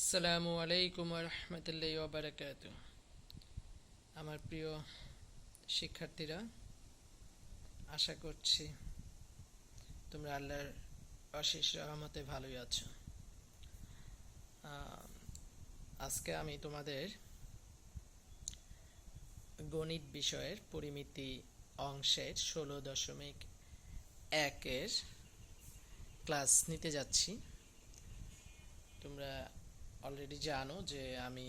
আসসালামু আলাইকুম রহমতুল্লাহি ওয়া বারাকাতুহু। আমার প্রিয় শিক্ষার্থীরা, আশা করছি তোমরা আল্লাহর অশেষ রহমতে ভালোই আছো। আহ, আজকে আমি তোমাদের গণিত বিষয়ের পরিমিতি অংশের 16.1-এর ক্লাস নিতে যাচ্ছি। তোমরা অলরেডি জানো যে আমি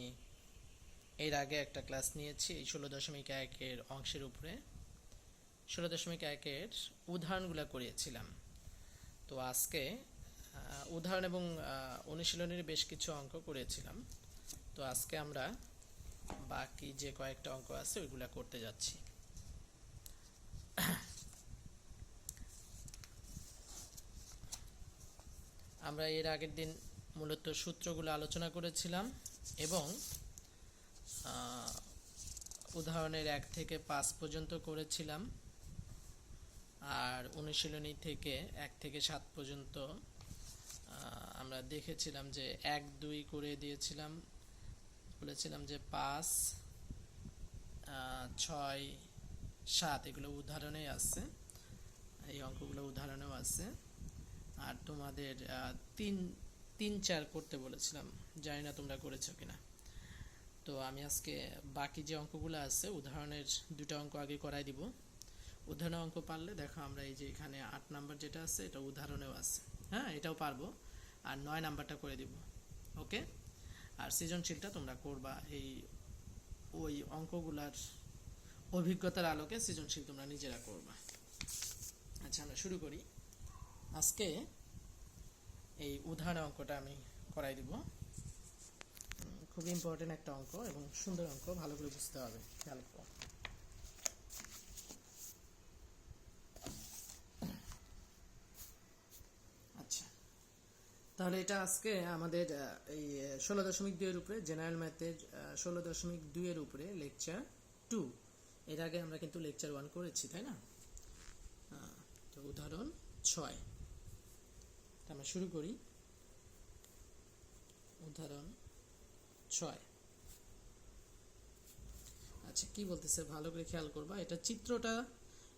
এর আগে একটা ক্লাস নিয়েছি এই 16.1-এর অংশের উপরে। 16.1-এর উদাহরণগুলো করিয়েছিলাম। তো আজকে উদাহরণ এবং অনুশীলনের বেশ কিছু অঙ্ক করেছিলাম। তো আজকে আমরা বাকি যে কয়েকটা অঙ্ক আছে ওইগুলা করতে যাচ্ছি। আমরা এর আগের দিন মূলত সূত্রগুলো আলোচনা করেছিলাম এবং উদাহরণের 1 থেকে 5 পর্যন্ত করেছিলাম, আর অনুশীলনী থেকে 1 থেকে 7 পর্যন্ত আমরা দেখেছিলাম যে 1, 2 করে দিয়েছিলাম। বলেছিলাম যে 5, 6, 7 এগুলো উদাহরণে আছে, এই অঙ্কগুলো উদাহরণেও আছে। আর তোমাদের 3, 4 করতে বলেছিলাম, জানি না তোমরা করেছো কিনা। তো আমি আজকে বাকি যে অঙ্কগুলো আছে উদাহরণের 2টা অঙ্ক আগে করাই দিব। উদাহরণের অঙ্ক পারলে দেখো আমরা এই যে এখানে 8 নাম্বার যেটা আছে এটা উদাহরণেও আছে, হ্যাঁ এটাও পারবো। আর 9 নাম্বারটা করে দিব, ওকে। আর সৃজনশীলটা তোমরা করবা এই ওই অঙ্কগুলার অভিজ্ঞতার আলোকে সৃজনশীল তোমরা নিজেরা করবা। আচ্ছা, আমরা শুরু করি। আজকে এই উদাহরণ অঙ্কটা আমি করাই দিব। খুব ইম্পর্টেন্ট একটা অঙ্ক এবং সুন্দর অঙ্ক, ভালো করে বুঝতে হবে, খেয়াল করো। আচ্ছা, তাহলে এটা আজকে আমাদের এই 16.2 এর উপরে জেনারেল ম্যাথের 16.2 এর উপরে লেকচার 2। এর আগে আমরা কিন্তু লেকচার 1 করেছি, তাই না? তো উদাহরণ 6, আমরা শুরু করি। উদাহরণ 6। আচ্ছা, কি বলতেছে ভালো করে খেয়াল করবা। এটা চিত্রটা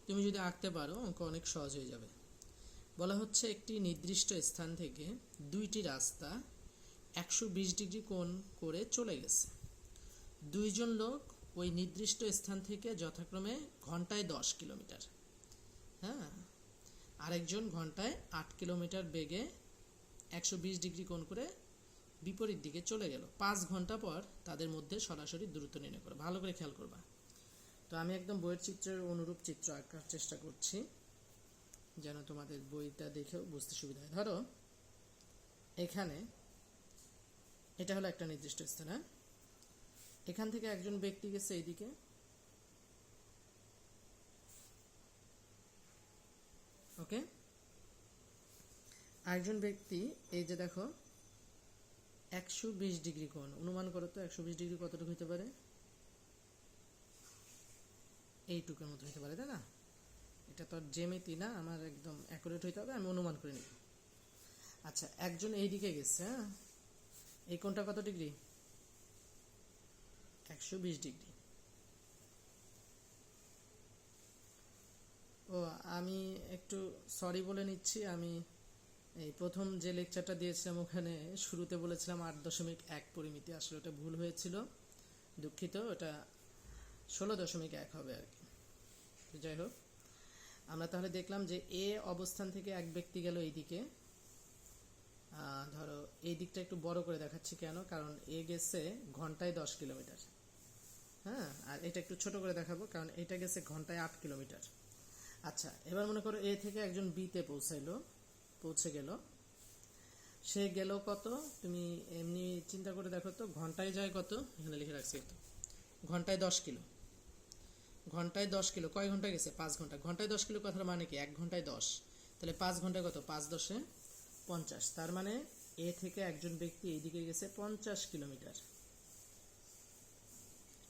তুমি যদি আঁকতে পারো অঙ্ক অনেক সহজ হয়ে যাবে। বলা হচ্ছে একটি নির্দিষ্ট স্থান থেকে দুইটি রাস্তা 120 ডিগ্রি কোণ করে চলে গেছে। দুইজন লোক ওই নির্দিষ্ট স্থান থেকে যথাক্রমে ঘন্টায় 10 কিলোমিটার, হ্যাঁ, আরেকজন ঘন্টায় 8 কিলোমিটার বেগে 120 ডিগ্রি কোণ করে বিপরীত দিকে চলে গেল। 5 ঘন্টা পর তাদের মধ্যে সরাসরি দূরত্ব নির্ণয় করো। ভালো করে খেয়াল করবা। তো আমি একদম বইয়ের চিত্রের অনুরূপ চিত্র আঁকার চেষ্টা করছি যেন তোমাদের বইটা দেখেও বুঝতে সুবিধা হয়। ধরো এখানে এটা হলো একটা নির্দিষ্ট স্থান, হ্যাঁ, এখান থেকে একজন ব্যক্তি গেছে এইদিকে, ওকে। আরেকজন ব্যক্তি এই যে দেখো 120 ডিগ্রি কোণ, অনুমান করো তো 120 ডিগ্রি কতটুকু হতে পারে? এইটুকুর মতো হতে পারে, তাই না? এটা তো আর জ্যামিতি না, আমার একদম অ্যাকুরেট হইতে হবে, আমি অনুমান করে নিব। আচ্ছা, একজন এইদিকে গেছে, হ্যাঁ, এই কোণটা কত ডিগ্রি? 120 ডিগ্রি। ও, আমি একটু সরি বলে নিচ্ছি। আমি এই প্রথম যে লেকচারটা দিয়েছিলাম ওখানে শুরুতে বলেছিলাম 8.1 পরিমিতি, আসলে ওটা ভুল হয়েছিল, দুঃখিত। ওটা 16.1 হবে আর কি। যাই হোক, আমরা তাহলে দেখলাম যে এ অবস্থান থেকে এক ব্যক্তি গেল এইদিকে। ধরো এই দিকটা একটু বড় করে দেখাচ্ছি, কেন? কারণ এ গেছে ঘন্টায় 10 কিলোমিটার, হ্যাঁ, আর এটা একটু ছোট করে দেখাবো কারণ এটা গেছে ঘন্টায় 8 কিলোমিটার। আচ্ছা, এবার মনে করো এ থেকে একজন বিতে পৌঁছে গেল। সে গেল কত? তুমি এমনি চিন্তা করে দেখো তো, ঘন্টায় যায় কত? এখানে লিখে রাখছি তো, ঘন্টায় 10 কিলো। ঘন্টায় 10 কিলো কয় ঘন্টা গেছে? 5 ঘন্টা। ঘন্টায় 10 কিলো কথার মানে কি? 1 ঘন্টায় 10, তাহলে 5 ঘন্টায় কত? 5 10 50। তার মানে এ থেকে একজন ব্যক্তি এইদিকে গেছে 50 কিলোমিটার,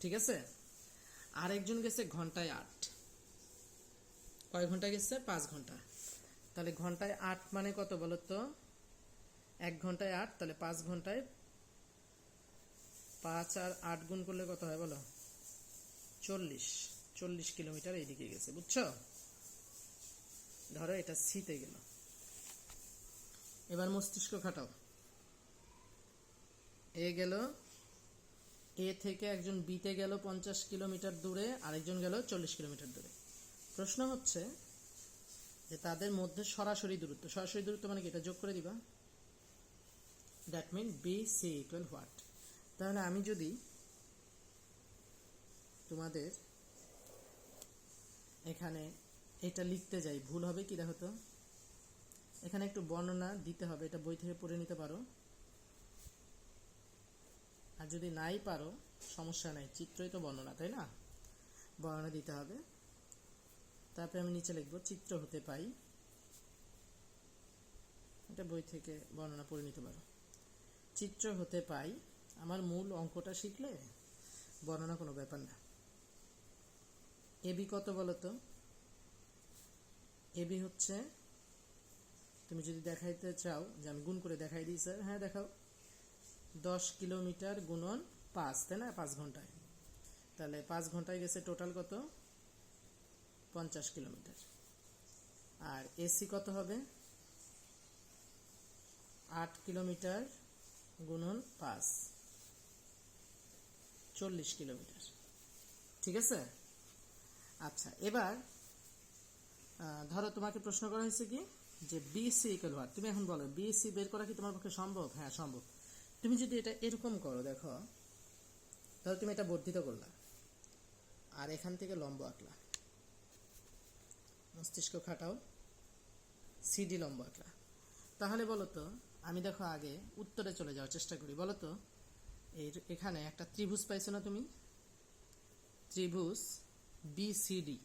ঠিক আছে। আরেকজন গেছে ঘন্টায় 8। কয় ঘন্টা গেছে? 5 ঘন্টা। তাহলে ঘন্টায় 8 মানে কত বলো তো? 1 ঘন্টায় 8, তাহলে 5 ঘন্টায় 5 আর 8 গুণ করলে কত হয় বলো? 40। 40 কিলোমিটার এইদিকে গেছে, বুঝছো? ধরো এটা সিতে গেল। এবার মস্তিষ্ক খাটাও। এ গেল, এ থেকে একজন বিতে গেল 50 কিলোমিটার দূরে, আরেকজন গেল 40 কিলোমিটার দূরে। প্রশ্ন হচ্ছে যে তাদের মধ্যে সরাসরি দূরত্ব। সরাসরি দূরত্ব মানে কি? এটা যোগ করে দিবা। That mean B C equal what? তাহলে আমি যদি তোমাদের এখানে এটা লিখতে যাই, ভুল হবে কি দেখো তো? এখানে একটু বর্ণনা দিতে হবে, এটা বই থেকে পড়ে নিতে পারো। আর যদি নাই পারো সমস্যা নাই, চিত্রই তো বর্ণনা, তাই না? বর্ণনা দিতে হবে। তারপরে আমি নিচে লিখবো চিত্র হতে পাই, এটা বই থেকে বর্ণনা পড়ে নিতে পারো। চিত্র হতে পাই, আমার মূল অঙ্কটা শিখলে বর্ণনা কোনো ব্যাপার না। এবি কত বলো তো? এবি হচ্ছে, তুমি যদি দেখাইতে চাও যে আমি গুণ করে দেখাই দিই স্যার, হ্যাঁ দেখাও। 10 কিলোমিটার গুণন 5, তাই না? 5 ঘন্টায়। তাহলে 5 ঘন্টায় গেছে টোটাল কত? 50 কিলোমিটার। আর এসি কত হবে? 8 কিলোমিটার গুণন 5, 40 কিলোমিটার। ঠিক আছে? আচ্ছা, এবার ধরো তোমাকে প্রশ্ন করা হয়েছে কি যে বিসি ইকুয়াল হোয়াট? তুমি এখন বলো বিসি বের করা কি তোমার পক্ষে সম্ভব? হ্যাঁ সম্ভব। তুমি যদি এটা এরকম করো, দেখো ধরো তুমি এটা বর্ধিত করলা আর এখান থেকে লম্ব আঁকলা, মস্তিষ্ক খাটাও, সিডি লম্ব আঁকলা। তাহলে বলো তো, আমি দেখো আগে উত্তরে চলে যাওয়ার চেষ্টা করি। বলো তো, এখানে একটা ত্রিভুজ পাইছো না তুমি? ত্রিভুজ বিসিডি,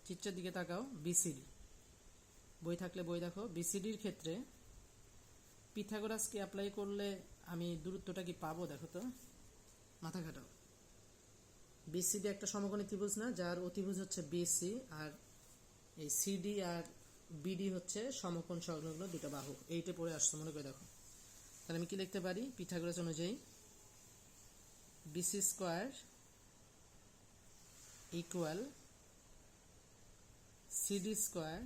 চিত্রের দিকে তাকাও। বিসিডি বই থাকলে বই দেখো। বিসিডির ক্ষেত্রে পিথাগোরাসকে অ্যাপ্লাই করলে আমি দূরত্বটা কি পাবো? দেখো তো, মাথা খাটাও। বিসিডি একটা সমকোণী ত্রিভুজ না, যার অতিভুজ হচ্ছে বিসি, আর এই সিডি আর বিডি হচ্ছে সমকোণ সংলগ্ন দুটো বাহু। এইটা পড়ে আসছো মনে করে দেখো। তাহলে আমি কি লিখতে পারি? পিথাগোরাস অনুযায়ী BC square equal CD square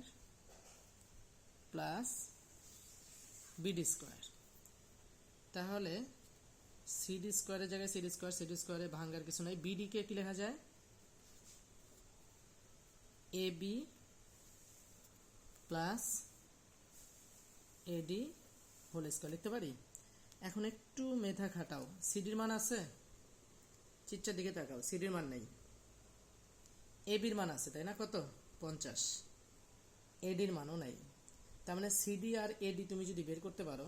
plus BD square. তাহলে সিডি স্কোয়ারের জায়গায় সিডি স্কোয়ারে ভাঙার কিছু নাই। বিডি কে কি লেখা যায়? A B plus eddy whole square লিখতে পারি। এখন একটু মেধা খাটাও। সিডির মান আছে? চিত্রের দিকে তাকাও, সিডির মান নেই। এবির মান আছে, তাই না? কত? 50। এডির মানও নাই। তার মানে সিডি আর এডি তুমি যদি বের করতে পারো,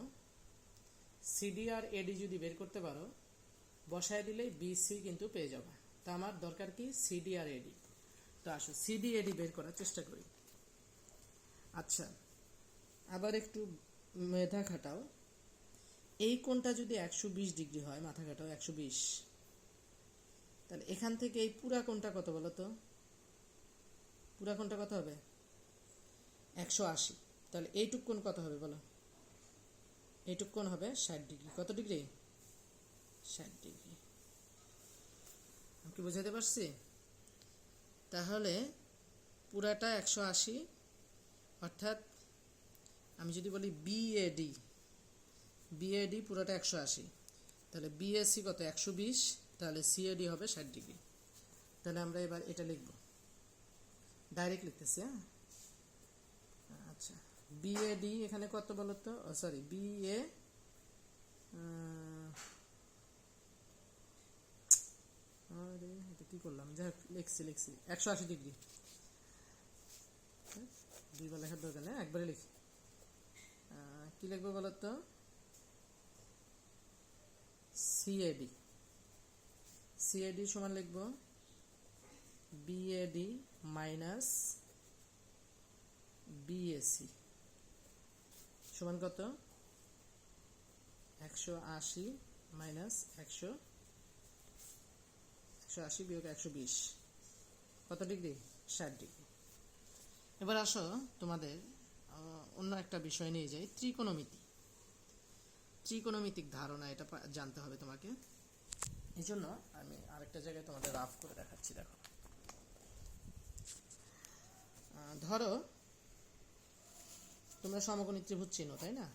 সিডি আর এডি যদি বের করতে পারো, বসায় দিলেই বিসি কিন্তু পেয়ে যাবে। তা আমার দরকার কি? সিডি আর এডি। তো আসো সিডি এডি বের করার চেষ্টা করি। আচ্ছা, আবার একটু মেধা খাটাও। এই কোণটা যদি 120 ডিগ্রি হয়, মাথা খাটাও, 120, তাহলে এখান থেকে এই পুরা কোণটা কত বলো তো? পুরা কোণটা কত হবে? 180। তাহলে এইটুক কোণ কত হবে বলো? এইটুক কোণ হবে 60 ডিগ্রি। কত ডিগ্রি? 60 ডিগ্রি। আমি কি বুঝাতে পারছি? তাহলে পুরাটা 180, অর্থাৎ আমি যদি বলি বিএডি, বিএডি পুরাটা 180, তাহলে বিএসি কত? 120, তাহলে সিএডি হবে 60 ডিগ্রি। তাহলে আমরা এবার এটা লিখব, ডাইরেক্ট লিখতেছি। হ্যাঁ, আচ্ছা, বিএডি এখানে কত বলো তো? সরি, বিএ আরে এটা কি করলাম? যাই হোক, লিখছি 180 ডিগ্রি। দুইবার লেখার দরকার নেই, একবারে লিখি। কি লিখবো বলো তো? সিএডি। সিএডি সমান লিখবো বিএডি মাইনাস বিএসি সমান কত? 180 মাইনাস 180 বিয়োগ 120 কত ডিগ্রি? 60 ডিগ্রি। এবার আসো তোমাদের অন্য একটা বিষয় নিয়ে যাই, ত্রিকোণমিতি। ত্রিকোণমিতিক ধারণা, এটা জানতে হবে তোমাকে। এই জন্য আমি আরেকটা জায়গায় তোমাদের রাফ করে দেখাচ্ছি। দেখো, ধরো তোমরা সমকোণী ত্রিভুজ চিহ্ন, তাই না?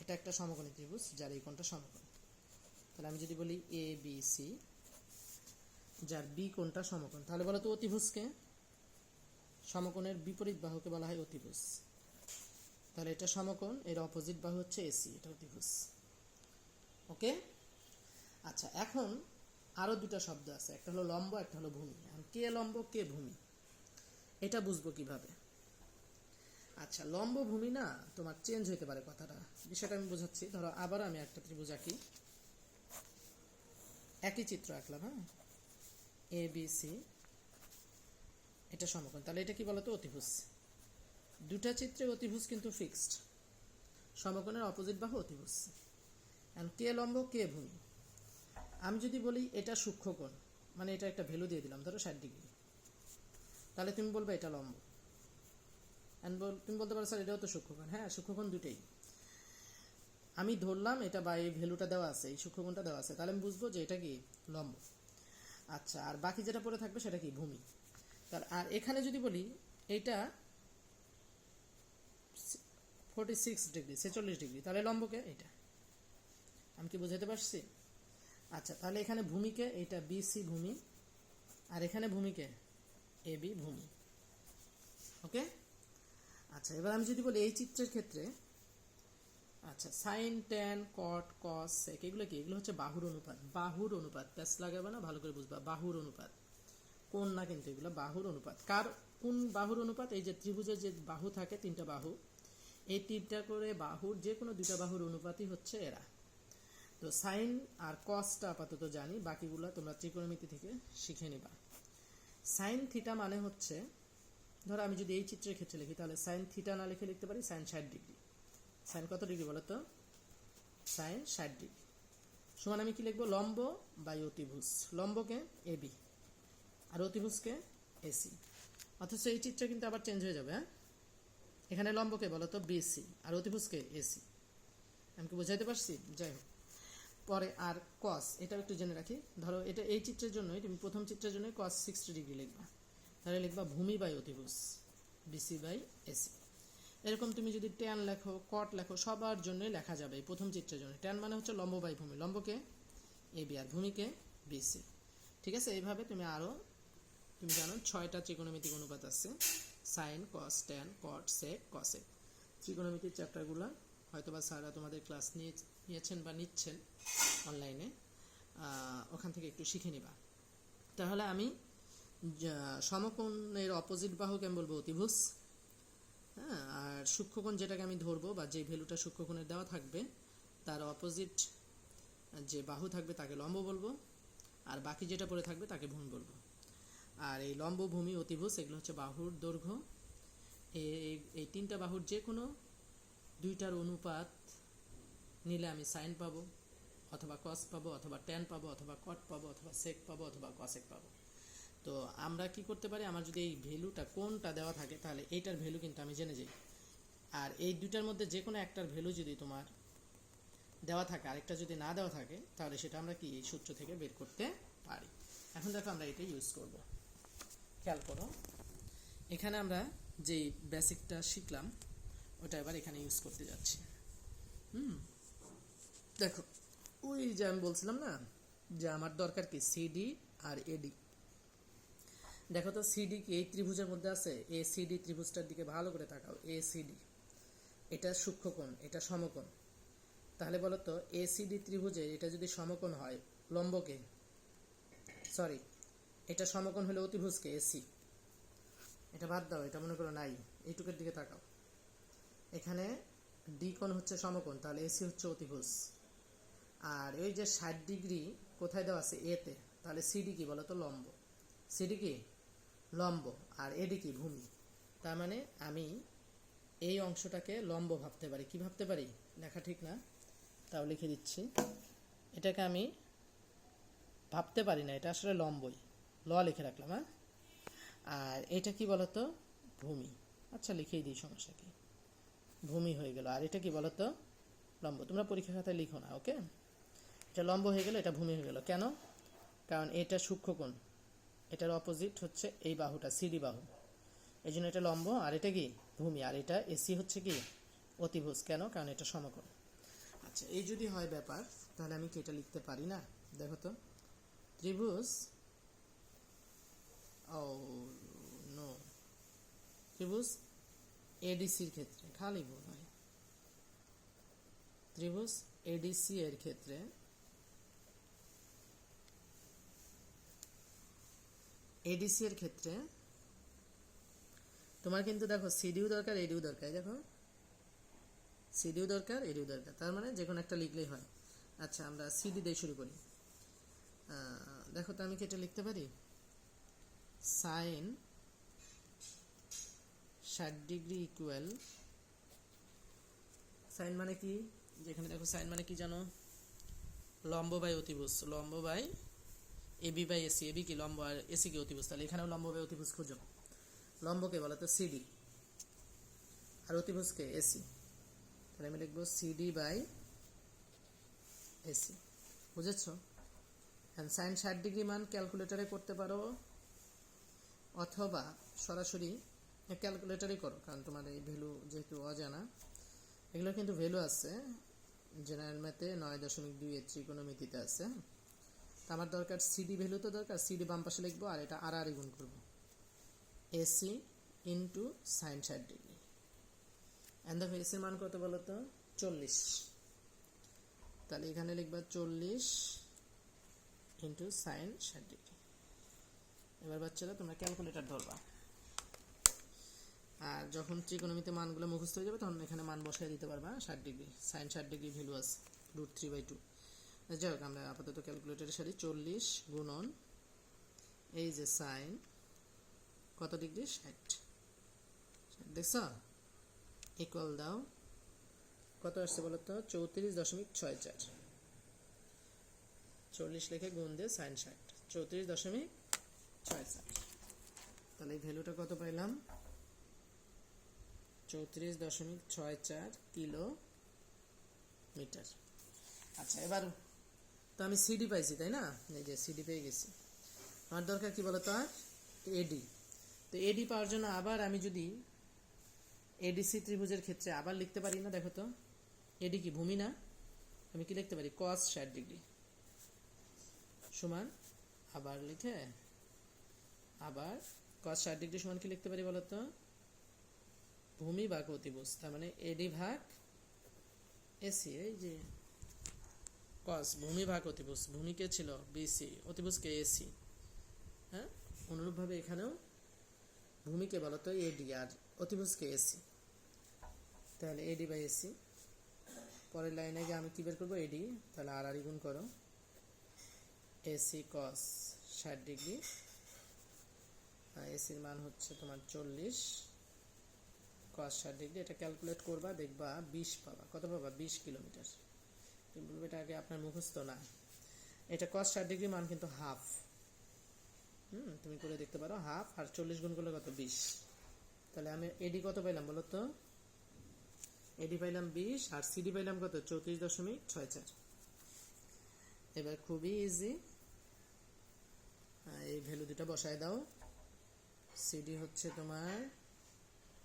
এটা একটা সমকোণী ত্রিভুজ যার এই কোণটা সমকোণ। তাহলে আমি যদি বলি এ বি সি, যার বি কোণটা সমকোণ, তাহলে বলো তো অতিভুজকে, সমকোণের বিপরীত বাহুকে বলা হয় অতিভুজ। তাহলে এটা সমকোণ, এর অপোজিট বাহু হচ্ছে এসি, এটা অতিভুজ। ওকে, আচ্ছা এখন আরো দুটো শব্দ আছে, একটা হলো লম্ব, একটা হলো ভূমি। এখন কে লম্ব কে ভূমি এটা বুঝবো কিভাবে? আচ্ছা, লম্ব ভূমি না তোমার চেঞ্জ হইতে পারে কথাটা, বিষয়টা আমি বোঝাচ্ছি। ধরো আবার আমি একটা ত্রিভুজ আঁকি, একই চিত্র আঁকলাম, হ্যাঁ, এ বি সি, এটা সমকোণ, তাহলে এটা কি বলতো অতিভুজ। দুটা চিত্রে অতিভুজ কিন্তু ফিক্সড, সমকোণের অপোজিট বাহু অতিভুজ। এখন কে লম্ব কে ভূমি, আমি যদি বলি এটা সূক্ষ্মকোণ, মানে এটা একটা ভ্যালু দিয়ে দিলাম, ধরো 60 ডিগ্রি, তাহলে তুমি বলবে এটা লম্ব। তুমি বলতে পারো স্যার এটাও তো সূক্ষ্মকোণ। হ্যাঁ, সূক্ষ্মকোণ দুটেই আমি ধরলাম, এটা বা এই ভ্যালুটা দেওয়া আছে, এই সূক্ষ্মকোণটা দেওয়া আছে, তাহলে আমি বুঝবো যে এটা কি লম্ব। আচ্ছা, আর বাকি যেটা পড়ে থাকবে সেটা কি ভূমি। তার আর এখানে যদি বলি এইটা 46 ডিগ্রি, 46 ডিগ্রি, তাহলে লম্বকে এটা। আমি কি বুঝাতে পারছি? আচ্ছা, তাহলে এখানে ভূমিকে এটা বিসি ভূমি, আর এখানে ভূমিকে এ বি ভূমি। ওকে, আচ্ছা এবার আমি যদি বলি এই চিত্রের ক্ষেত্রে, আচ্ছা সাইন ট্যান কট কস সেক এগুলো কি? এগুলো হচ্ছে বাহুর অনুপাত। বাহুর অনুপাত, প্যাস লাগাবে না, ভালো করে বুঝবা, বাহুর অনুপাত, কোন না কিন্তু এগুলো বাহুর অনুপাত। কার কোন বাহুর অনুপাত? এই যে ত্রিভুজের যে বাহু থাকে, তিনটা বাহু, এই তিনটা করে বাহুর যে কোনো দুটা বাহুর অনুপাতই হচ্ছে এরা। তো সাইন আর কসটা আপাতত জানি, বাকিগুলো তোমরা ত্রিকোণমিতি থেকে শিখে নিবা। সাইন থিটা মানে হচ্ছে, ধরো আমি যদি এই চিত্রের ক্ষেত্রে লিখি, তাহলে সাইন থিটা না লিখে লিখতে পারি সাইন 60 ডিগ্রি। সাইন কত ডিগ্রি বলো তো? সাইন 60 ডিগ্রি সমান আমি কি লিখবো? লম্ব বাই অতিভুজ। লম্বকে এবি আর অতিভুজকে এসি। অথচ এই চিত্র কিন্তু আবার চেঞ্জ হয়ে যাবে। হ্যাঁ, এখানে লম্বকে বলো তো বিসি আর অতিভুজকে এসি। আমি কি বোঝাইতে পারছি? যাই হোক, পরে আর কস, এটাও একটু জেনে রাখি। ধরো এটা এই চিত্রের জন্যই তুমি প্রথম চিত্রের জন্য কস 60 ডিগ্রি লিখবা, তাহলে লিখবা ভূমি বাই অতিভুজ, বিসি বাই এসি। এরকম তুমি যদি ট্যান লেখো, কট লেখো, সবার জন্যই লেখা যাবে এই প্রথম চিত্রের জন্য। ট্যান মানে হচ্ছে লম্ব বাই ভূমি, লম্বকে এবি আর ভূমিকে বিসি। ঠিক আছে, এইভাবে তুমি আরও, তুমি জানো 6টা ত্রিকোণমিতিক অনুপাত আছে, sine cos tan cot sec cosec. ত্রিকোণমিতির চ্যাপ্টারগুলো হয়তো বা স্যাররা তোমাদের ক্লাস নিয়েছেন বা নিচ্ছেন অনলাইনে, ওখান থেকে একটু শিখে নিবা। তাহলে আমি সমকোণের অপোজিট বাহুকে আমি বলবো অতিভুজ, হ্যাঁ, আর সূক্ষ্মকোণ যেটাকে আমি ধরবো বা যে ভ্যালুটা সূক্ষ্মকোণের দেওয়া থাকবে তার অপোজিট যে বাহু থাকবে তাকে লম্ব বলবো, আর বাকি যেটা পড়ে থাকবে তাকে ভূমি বলবো। আর এই লম্ব ভূমি অতিভুজ এগুলো হচ্ছে বাহুর দৈর্ঘ্য। এই তিনটা বাহুর যে কোনো দুইটার অনুপাত নিলে আমি সাইন পাবো, অথবা কস পাবো, অথবা ট্যান পাবো, অথবা কট পাবো, অথবা সেক পাবো, অথবা কসেক পাবো। তো আমরা কি করতে পারি, আমার যদি এই ভ্যালুটা কোনটা দেওয়া থাকে তাহলে এইটার ভ্যালু কিন্তু আমি জেনে যাই। আর এই দুটার মধ্যে যে কোনো একটার ভ্যালু যদি তোমার দেওয়া থাকে, আরেকটা যদি না দেওয়া থাকে, তাহলে সেটা আমরা কি এই সূত্র থেকে বের করতে পারি। এখন দেখো আমরা এটা ইউজ করব। খেয়াল করো, এখানে আমরা যে বেসিকটা শিখলাম ওটা এবার এখানে ইউজ করতে যাচ্ছি। দেখো, ওই যে আমি বলছিলাম না যে আমার দরকার কি সিডি আর এডি। দেখো তো সিডি কি এই ত্রিভুজের মধ্যে আছে? এ সিডি ত্রিভুজটার দিকে ভালো করে তাকাও। এ সিডি, এটা সূক্ষ্মকোণ, এটা সমকোণ। তাহলে বলো তো এ সিডি ত্রিভুজে এটা যদি সমকোণ হয়, লম্বকে, সরি, এটা সমকোণ হলে অতিভুজকে এসি। এটা বাদ দাও, এটা মনে করো নাই, এইটুকের দিকে তাকাও। এখানে ডি কোণ হচ্ছে সমকোণ, তাহলে এসি হচ্ছে অতিভুজ। আর ওই যে 60 ডিগ্রি কোথায় দেওয়া আছে? এতে, তাহলে সিডি কি বলো তো? লম্ব। সিডি কি? লম্ব। আর এডি কি? ভূমি। তার মানে আমি এই অংশটাকে লম্ব ভাবতে পারি। কি ভাবতে পারি? লেখা ঠিক না, তাও লিখে দিচ্ছি। এটাকে আমি ভাবতে পারি না, এটা আসলে লম্বই, ল লিখে রাখলাম। হ্যাঁ, আর এটা কি বলতো? ভূমি। আচ্ছা লিখেই দিই, সমস্যা কি, ভূমি হয়ে গেল। আর এটা কি বলতো? লম্ব। তোমরা পরীক্ষা খাতায় লিখো না, ওকে? এটা লম্ব হয়ে গেল, এটা ভূমি হয়ে গেল। কেন? কারণ এটা সূক্ষ্মকোণ, এটার অপোজিট হচ্ছে এই বাহুটা সিডি বাহু, এই জন্য এটা লম্ব, আর এটা কি ভূমি, আর এটা এসি হচ্ছে কি অতিভুজ। কেন? কারণ এটা সমকোণ। আচ্ছা, এই যদি হয় ব্যাপার, তাহলে আমি কি এটা লিখতে পারি না? দেখো তো, ত্রিভুজ, ও নো, ত্রিভুজ এডিসির ক্ষেত্রে খালি ভুল হয়। ত্রিভুজ এডিসি এর ক্ষেত্রে এডিসি এর ক্ষেত্রে তোমার কিন্তু দেখো সিডিও দরকার, এডিও দরকার। দেখো সিডিও দরকার, এডিও দরকার, তার মানে যে কোনো একটা লিখলেই হয়। আচ্ছা, আমরা সিডি দিয়ে শুরু করি। দেখো তো, আমি কি এটা লিখতে পারি? সাইন 60 ডিগ্রি ইকুয়াল, সাইন মানে কি, যেখানে দেখো সাইন মানে কি জানো? লম্ব বাই অতিভুজ, লম্ব by AB by AC. AB কি লম্ব, আর এসি কি অতিভুজ, তাহলে এখানেও লম্ব বাই অতিভুজ খুঁজো। লম্বকে বলা তো সিডি, আর অতিভুজকে এসি, তাহলে আমি লিখবো সিডি বাই এসি। বুঝেছো? সাইন 60 ডিগ্রি মান ক্যালকুলেটরে করতে পারো, অথবা সরাসরি ক্যালকুলেটরই করো, কারণ তোমার এই ভ্যালু যেহেতু অজানা, এগুলো কিন্তু ভ্যালু আছে জেনারেল ম্যাথে 9.2 এর ত্রিকোণমিতিতে আছে। তো আমার দরকার সিডি ভ্যালু, তো দরকার সিডি বাম পাশে লিখবো, আর এটা আর গুণ করবো, AC into sine 60 degree. And দেখো এসির মান কত বলো তো? 40। তাহলে এখানে লিখবা 40 ইন্টু সাইন 60 ডিগ্রি। এবার বাচ্চারা তোমরা ক্যালকুলেটর ধরবা, আর যখন ত্রিকোণমিতি মানগুলো মুখস্থ হয়ে যাবে তখন এখানে মান বসাই দিতে পারবা। 60 ডিগ্রি, সাইন 60 ডিগ্রি ভ্যালু আছে √3/2। যাই হোক, আমরা আপাতত ক্যালকুলেটরে সারি। 40 গুণন এই যে সাইন কত ডিগ্রি, 60, দেখছ? ইকুয়াল দাও, কত আসছে বলো তো? 34.64। 40 লিখে গুণ দিয়ে সাইন 60, 34.64। তাহলে এই ভ্যালুটা কত পাইলাম? 34.64 কিলোমিটার। আচ্ছা, এবার তো আমি সিডি পাইছি, তাই না? এই যে সিডি পেয়ে গেছি। আমার দরকার কি বলতো? আর এডি। তো এডি পাওয়ার জন্য আবার আমি যদি এডিসি ত্রিভুজের ক্ষেত্রে আবার লিখতে পারি না? দেখো তো, এডি কি ভূমি না? আমি কি লিখতে পারি? cos 60 ডিগ্রি সমান, আবার লিখে আবার cos 60 ডিগ্রি সমান কি লিখতে পারি বলতো? ভূমি ভাগ অতিভুজ, তার মানে এডি ভাগ এসি। এই যে cos ভূমি ভাগ অতিভুজ, ভূমিকে ছিল বিসি, অতিভুজকে এসি। হ্যাঁ, অনুরূপভাবে এখানেও ভূমিকে বলতো এডি, আর অতিভুজকে এসি। তাহলে এডি বাই এসি। পরের লাইনে গিয়ে আমি কি বের করবো? এডি, তাহলে আর গুণ করো, এসি cos 60 ডিগ্রি, এসির মান হচ্ছে তোমার 40 cos 60 ডিগ্রি। এটা ক্যালকুলেট করবা, দেখবা 20 পাবা। কত পাবা? 20 কিলোমিটার। তুমি বলবে এটা আগে আপনার মুখস্থ না, এটা cos 60 ডিগ্রি মান কিন্তু হাফ। তুমি করে দেখতে পারো, হাফ আর 40 গুণ করলে কত? 20। তাহলে আমি এডি কত পাইলাম বলো তো? এডি পাইলাম 20, আর সিডি পাইলাম কত? 34.64। এবার খুবই ইজি, এই ভ্যালু দুটো বসায় দাও। সিডি হচ্ছে তোমার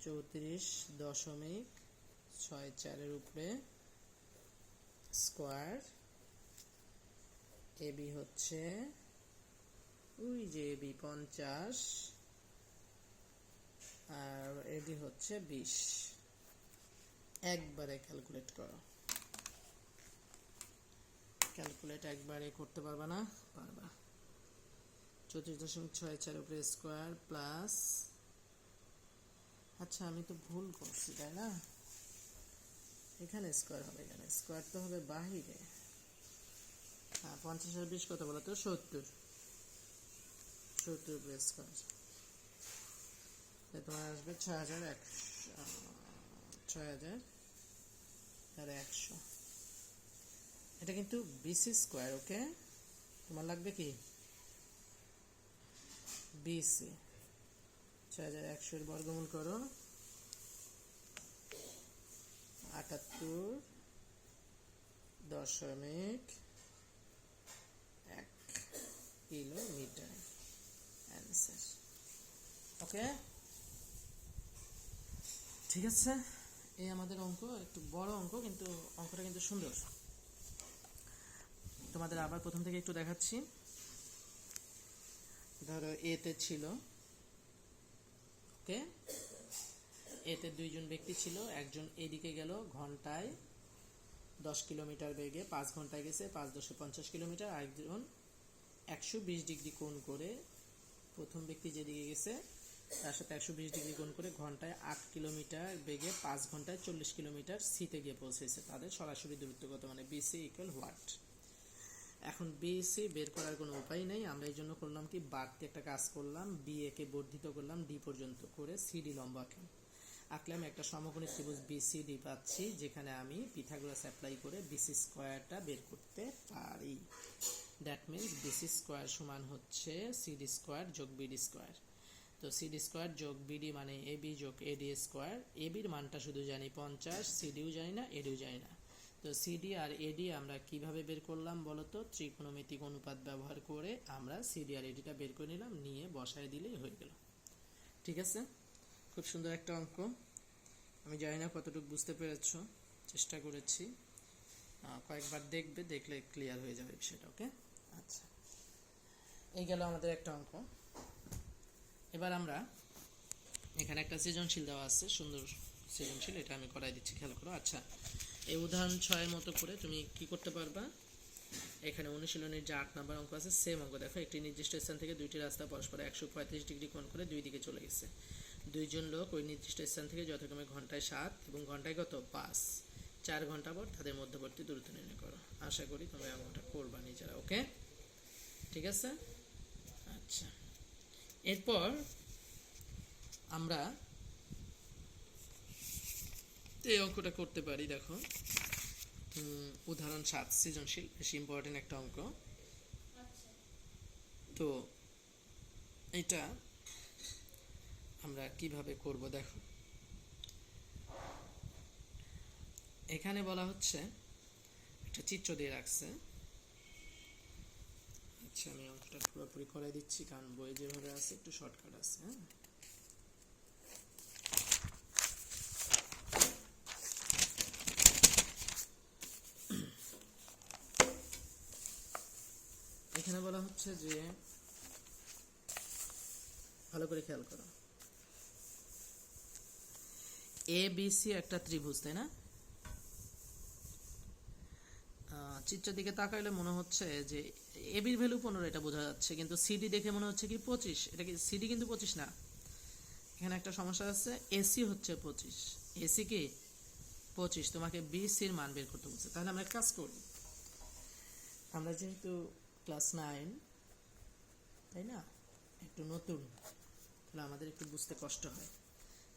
34.64 এর উপরে স্কোয়ার, এবি হচ্ছে ওই যে এবি 50, আর এডি হচ্ছে 20। একবারে ক্যালকুলেট করো। ক্যালকুলেট একবারে করতে পারবা না? পারবা। 34.64 উপরে স্কোয়ার প্লাস, আচ্ছা আমি তো ভুল করছি তাই না? এখানে স্কোয়ার হবে, এখানে স্কোয়ার তো হবে বাহিরে। হ্যাঁ, 50 আর 20 কত বলো তো? 70। 70 উপরে স্কোয়ার, তোমার আসবে 6100। এটা কিন্তু বিসি স্কোয়ার। ওকে, তোমার লাগবে কি? বিসি। 6100 এর বর্গমূল করো, 78.64 কিলোমিটার অ্যান্সার। ওকে, ঠিক আছে। এই আমাদের অঙ্ক একটু বড় অঙ্ক, কিন্তু অঙ্কটা কিন্তু সুন্দর। তোমাদের আবার প্রথম থেকে একটু দেখাচ্ছি। ধরো এতে ছিল, ওকে, এতে দুইজন ব্যক্তি ছিল। একজন এদিকে গেল ঘন্টায় 10 কিলোমিটার বেগে, 5 ঘন্টায় গেছে, 5 10 50 কিলোমিটার। আরেকজন 120 ডিগ্রি কোণ করে, প্রথম ব্যক্তি যেদিকে গেছে তার সাথে 120 ডিগ্রি কোণ করে ঘন্টায় 8 কিলোমিটার বেগে 5 ঘন্টায় 40 কিলোমিটার সিতে গিয়ে পৌঁছেছে। তাদের সরাসরি দূরত্ব কত, মানে বিসি ইকুয়াল হোয়াট। এখন বিসি বের করার কোনো উপায় নেই, আমরা এই জন্য করলাম কি, বাড়তি একটা কাজ করলাম, বি এ কে বর্ধিত করলাম ডি পর্যন্ত করে সিডি লম্ব আঁকলাম। একটা সমকোণী ত্রিভুজ বিসিডি পাচ্ছি, যেখানে আমি পিথাগোরাস অ্যাপ্লাই করে বিসি স্কোয়ারটা বের করতে পারি। দ্যাট মিনস বিসি স্কোয়ার সমান হচ্ছে সিডি স্কোয়ার যোগ বিডি স্কোয়ার। তো সিডি স্কোয়ার যোগ বিডি মানে এবি যোগ এডি স্কোয়ার। এবির মানটা শুধু জানি 50, সিডিও জানি না, এডিও জানি না। তো সিডি আর এডি আমরা কিভাবে বের করলাম বলতো, ত্রিকোণমিতিক অনুপাত ব্যবহার করে আমরা সিডি আর এডিটা বের করে নিলাম, নিয়ে বসায় দিলেই হয়ে গেল। ঠিক আছে, খুব সুন্দর একটা অঙ্ক। আমি জানি না কতটুকু বুঝতে পেরেছ, চেষ্টা করেছি। কয়েকবার দেখবে, দেখলে ক্লিয়ার হয়ে যাবে বিষয়টা। ওকে, আচ্ছা, এই গেল আমাদের একটা অঙ্ক। এবার আমরা এখানে একটা সৃজনশীল দেওয়া আছে, সুন্দর সৃজনশীল, এটা আমি করাই দিচ্ছি, খেয়াল করো। আচ্ছা, এই উদাহরণ 6 মতো করে তুমি কি করতে পারবা, এখানে অনুশীলনের যে 8 নম্বর অঙ্ক আছে, সেম অঙ্ক। দেখো, একটি নির্দিষ্ট স্থান থেকে দুইটি রাস্তা পরস্পর 135 ডিগ্রি কোণ করে দুই দিকে চলে গেছে। দুইজন লোক ওই নির্দিষ্ট স্থান থেকে যথাক্রমে ঘন্টায় 7 এবং ঘন্টায় কত 5, 4 ঘন্টা পর তাদের মধ্যবর্তী দূরত্ব নির্ণয় করো। আশা করি তোমরা এমনটা করবা নিজেরা। ওকে, ঠিক আছে। আচ্ছা, এরপর আমরা এই অঙ্কটা করতে পারি। দেখো, উদাহরণ 7 সৃজনশীল, বেশি ইম্পর্টেন্ট একটা অঙ্ক। তো এটা আমরা কিভাবে করব, দেখো এখানে বলা হচ্ছে, একটা চিত্র দিয়ে রাখছে। আচ্ছা, আমি অঙ্কটা পুরোপুরি করে দিচ্ছি, কারণ বই যেভাবে আছে একটু শর্টকাট আছে। হ্যাঁ, এখানে বলা হচ্ছে যে, ভালো করে খেয়াল করো, এ বি সি একটা ত্রিভুজ, তাই না? চিত্রের দিকে তাকাইলে মনে হচ্ছে যে এবির ভ্যালু 15, এটা বোঝা যাচ্ছে, কিন্তু সিডি দেখে মনে হচ্ছে কি 25। এটা কি সিডি কিন্তু 25 না, এখানে একটা সমস্যা আছে। এসি হচ্ছে 25, এসি কি 25, তোমাকে বিসির মান বের করতে বলছে। তাহলে আমরা কাজ করি, আমরা যেহেতু ক্লাস 9, তাই না, একটু নতুন, তাহলে আমাদের একটু বুঝতে কষ্ট হয়।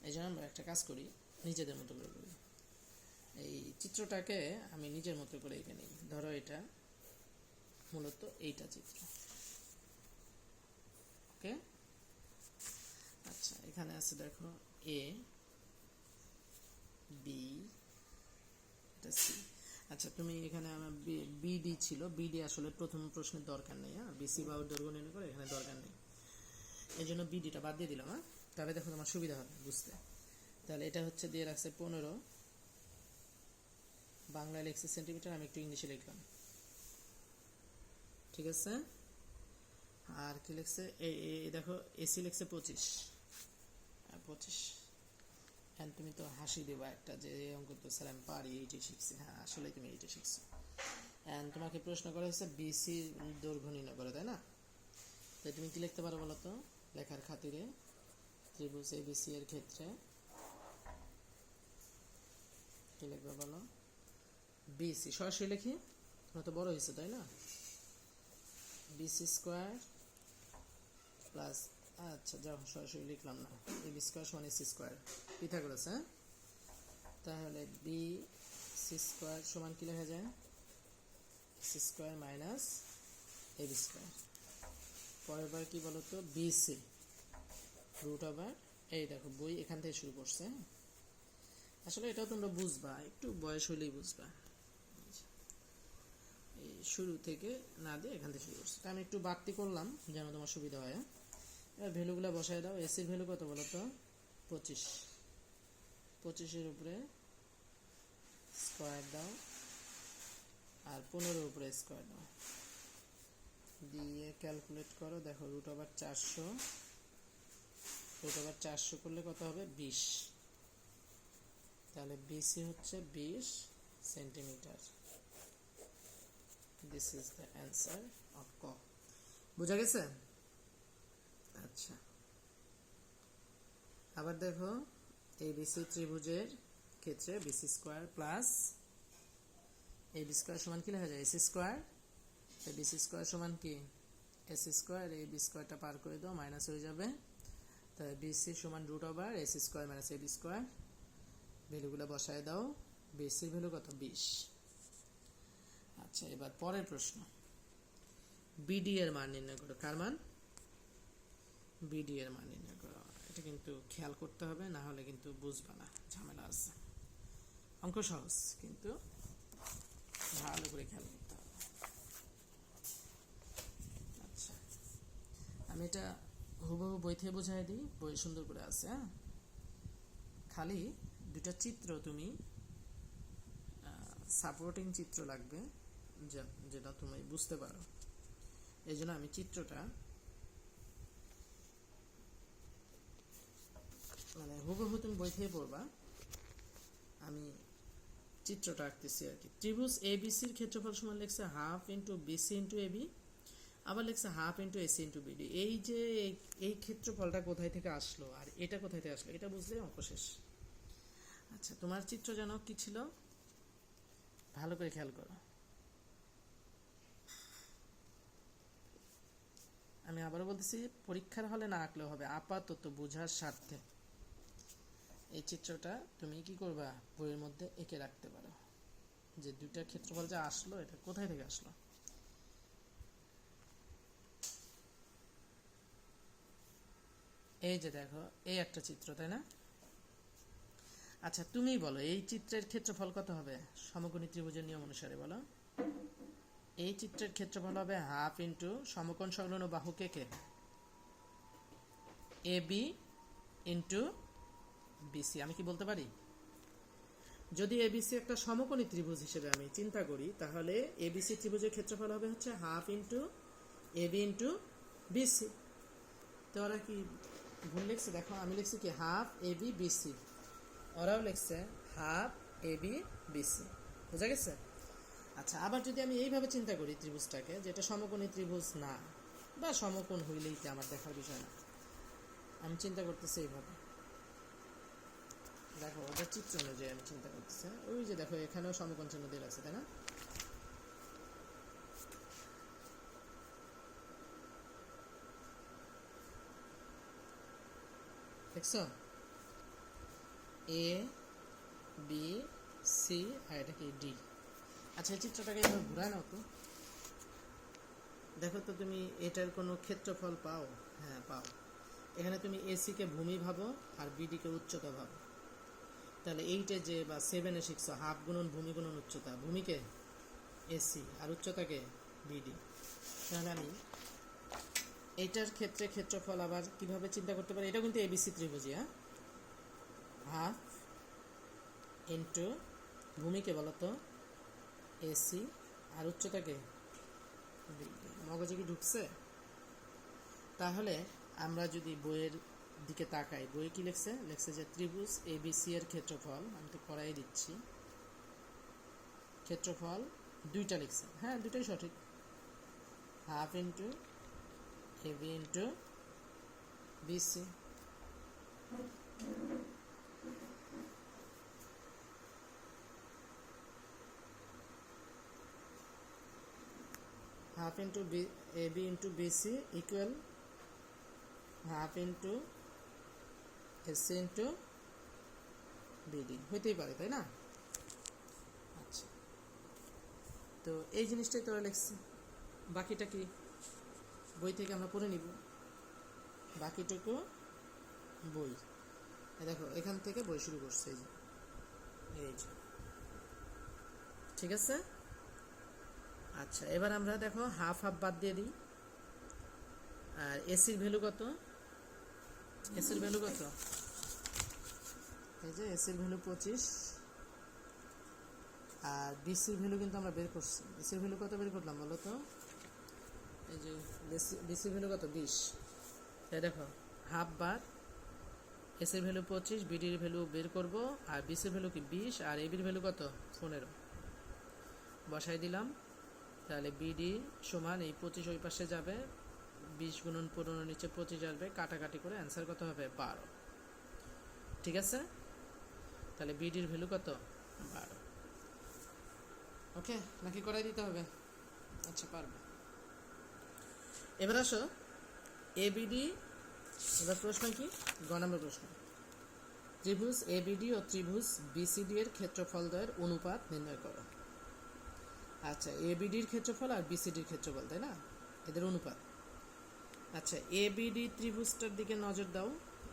এই জন্য আমরা একটা কাজ করি, নিজেদের মতো করে করি। এই চিত্রটাকে আমি নিজের মতো করে এঁকে নিই। ধরো এটা মূলত এইটা চিত্র। ওকে, আচ্ছা, এখানে আছে দেখো এ বি, এটা সি। আচ্ছা, তুমি এখানে আমার বিডি ছিল, বিডি আসলে প্রথম প্রশ্নের দরকার নেই। হ্যাঁ, বিসি বাহুর দৈর্ঘ্য নির্ণয় করে এখানে দরকার নেই, এই জন্য বিডিটা বাদ দিয়ে দিলাম। হ্যাঁ, তাহলে দেখো তোমার সুবিধা হবে বুঝতে। তাহলে এটা হচ্ছে দিয়ে রাখছে 15, বাংলায় লিখছে সেন্টিমিটার, আমি একটু ইংলিশে লিখলাম। ঠিক আছে, আর কি লিখছে, দেখো এসি লিখছে 25, 25। হ্যাঁ, তুমি তো হাসি দেবা একটা, যে অঙ্ক তো স্যার আমি পারি, এইটাই শিখছি। হ্যাঁ, আসলে তুমি এইটাই শিখছো। অ্যান্ড তোমাকে প্রশ্ন করা হচ্ছে বিসি দৈর্ঘ্য নির্ণয় করো, তাই না? তাই তুমি কি লিখতে পারো বলো তো, লেখার খাতিরে, ত্রিভুজ এবিসি এর ক্ষেত্রে কি লিখবে বলো? বিসি সরাসরি লিখি, তোমার তো বড় হয়েছে, তাই না? বিসি স্কোয়ার প্লাস, আচ্ছা যাও সরাসরি লিখলাম না, এবি স্কোয়ার সমান এসি স্কোয়ার, পিথাগোরাস। হ্যাঁ, তাহলে বি সি স্কোয়ার সমান কি লেখা যায়, C square minus AB square. পরের বার কি বলতো, বিসি রুট ওভার, এই দেখো বই এখান থেকে শুরু করছে। আসলে এটাও তোমরা বুঝবা, একটু বয়স হইলেই বুঝবা। এই শুরু থেকে না দিয়ে এখান থেকে শুরু করছি। তা আমি একটু বাড়তি করলাম যেন তোমার সুবিধা হয়। এবার ভ্যালুগুলো বসায় দাও। এসির ভ্যালু কত বলো তো? 25। 25-এর উপরে স্কোয়ার দাও, আর 15-এর উপরে স্কোয়ার দাও, দিয়ে ক্যালকুলেট করো। দেখো √400, √400 করলে কত হবে? 20। তাহলে বিসি হচ্ছে 20 centimetre. This is the answer of ক। বুঝা গেছে? আচ্ছা, আবার দেখো এবিসি ত্রিভুজের ক্ষেত্রে BC square plus AB square সমান কি লেখা যায়? AC square. বিসি স্কোয়ার সমান কি? AC square. এই বি স্কোয়ারটা পার করে দাও, মাইনাস হয়ে যাবে। তাই বিসি সমান √AC square minus AB square. ভ্যালুগুলো বসায় দাও। বিসির ভ্যালু কত? 20। আচ্ছা, এবার পরের প্রশ্ন। বিডি এর মান নির্ণয় করো। কার মান? বিডি এর মান নির্ণয় করো। এটা কিন্তু খেয়াল করতে হবে, না হলে কিন্তু বুঝবা না, ঝামেলা আছে। অঙ্ক সহজ, কিন্তু ভালো করে খেয়াল করতে হবে। আচ্ছা, আমি এটা হুবহু বই থেকে বোঝাই দিই, বই সুন্দর করে আছে। হ্যাঁ, খালি দুটা চিত্র তুমি সাপোর্টিং চিত্র লাগবে যেটা তুমি বুঝতে পারো। এই জন্য আমি চিত্রটা মানে হুবহু তুমি বই থেকে পড়বা, আমি চিত্রটা আঁকতেছি আর কি। ত্রিভুজ এবিসির ক্ষেত্রফল সমান লিখছে half into BC into AB, আবার লিখছে half into AC into BD. এই যে এই ক্ষেত্রফলটা কোথায় থেকে আসলো আর এটা কোথায় থেকে আসলো, এটা বুঝলে অঙ্ক শেষ। আচ্ছা, তোমার চিত্র যেন কি ছিল ভালো করে খেয়াল করো। আমি আবারও বলতেছি, পরীক্ষার হলে না আঁকলেও হবে, আপাতত বোঝার স্বার্থে এই চিত্রটা তুমি কি করবা? বইয়ের মধ্যে এঁকে রাখতে পারো যে দুইটা ক্ষেত্রফল যা আসলো এটা কোথায় থেকে আসলো। এই যে দেখো, এই একটা চিত্র, তাই না? আচ্ছা, তুমি বলো এই চিত্রের ক্ষেত্রফল কত হবে সমকোণী ত্রিভুজের নিয়ম অনুসারে? বলো। এই চিত্রের ক্ষেত্রফল হবে হাফ ইন্টু সমকোণ সংলগ্ন বাহু কে কে? A B into BC. আমি কি বলতে পারি? যদি এবিসি একটা সমকোণী ত্রিভুজ হিসেবে আমি চিন্তা করি, তাহলে এবিসি ত্রিভুজের ক্ষেত্রফল হবে হচ্ছে half into AB into BC. তো ওরা কি ভুল লিখছে? দেখো, আমি লিখছি কি হাফ এবি বিসি, ওরাও লিখছে হাফ এবি বিসি। বুঝা গেছে? আচ্ছা, আবার যদি আমি এইভাবে চিন্তা করি ত্রিভুজটাকে, যেটা সমকোণী ত্রিভুজ না বা সমকোণ হইলেই আমার দেখার বিষয় না, আমি চিন্তা করতেছি এইভাবে। দেখো, ওটা চিত্র অনুযায়ী আমি চিন্তা করতেছি। ওই যে দেখো, এখানেও সমকোণ চিহ্ন দিয়ে রাখছে, তাই না? দেখছো? এ বি সি আর এটা কি ডি। আচ্ছা, এই চিত্রটাকে এবার ঘুরায় নাও তো। দেখো তো তুমি এটার কোনো ক্ষেত্রফল পাও? হ্যাঁ, পাও। এখানে তুমি এসি কে ভূমি ভাবো আর বিডি কে উচ্চতা ভাবো। তাহলে 8-এ যে বা 7-এ শিখছো হাফ গুণন ভূমি গুণন উচ্চতা, ভূমিকে এসি আর উচ্চতাকে বিডি। তাহলে আমি এইটার ক্ষেত্রে ক্ষেত্রফল আবার কিভাবে চিন্তা করতে পারি? এটা কিন্তু এবিসি ত্রিভুজই। হ্যাঁ, হাফ ইন্টু ভূমিকে বলতো এসি আর উচ্চতাকে বিডি। মগজে কি ঢুকছে? তাহলে আমরা যদি বইয়ের দিকে তাকাই, বইয়ে কি লিখছে? লিখছে যে ত্রিভুজ এবিসি এর ক্ষেত্রফল, আমি তো করাই দিচ্ছি, ক্ষেত্রফল দুইটা লিখছে। হ্যাঁ, দুটাই সঠিক, half into AB into BC. Half into AB into BC equal half into AC into BD হইতেই পারে, তাই না? আচ্ছা, তো এই জিনিসটাই তোরা লিখছে। বাকিটা কি বই থেকে আমরা পড়ে নিব, বাকিটুকু বই। দেখো, এখান থেকে বই শুরু করছে, এই যে। ঠিক আছে? আচ্ছা। আচ্ছা, এবার আমরা দেখো হাফ হাফ বাদ দিয়ে দিই। আর এসির ভ্যালু কত? এসির ভ্যালু কত? এই যে এসির ভ্যালু 25, আর বিসির ভ্যালু কিন্তু আমরা বের করছি। বিসির ভ্যালু কত বের করলাম বলো তো? এই যে বিসির ভ্যালু কত? 20। তাই দেখো হাফ বার এসির ভ্যালু 25, বিডির ভ্যালু বের করব, আর বিসির ভ্যালু কি 20, আর এবির ভ্যালু কত? 15 বসাই দিলাম। তাহলে বিডি সমান এই 25 ওই পাশে যাবে, 20 গুণন 15 নিচে 25 আসবে, কাটাকাটি করে অ্যান্সার কত হবে? 12। ঠিক আছে, তাহলে বিডির ভ্যালু কত? 12। ওকে, নাকি করাই দিতে হবে? আচ্ছা, পারবে। এবার আসো এবিডি। এবার প্রশ্ন কি? গ নম্বর প্রশ্ন, ত্রিভুজ এবিডি ও ত্রিভুজ বিসিডি এর ক্ষেত্রফলদ্বয়ের অনুপাত নির্ণয় করো। আচ্ছা, এবিডির ক্ষেত্রফল আর বিসিডির ক্ষেত্রফল, তাই না? এদের অনুপাত। আচ্ছা, এবিডি ত্রিভুজটার দিকে নজর দাও,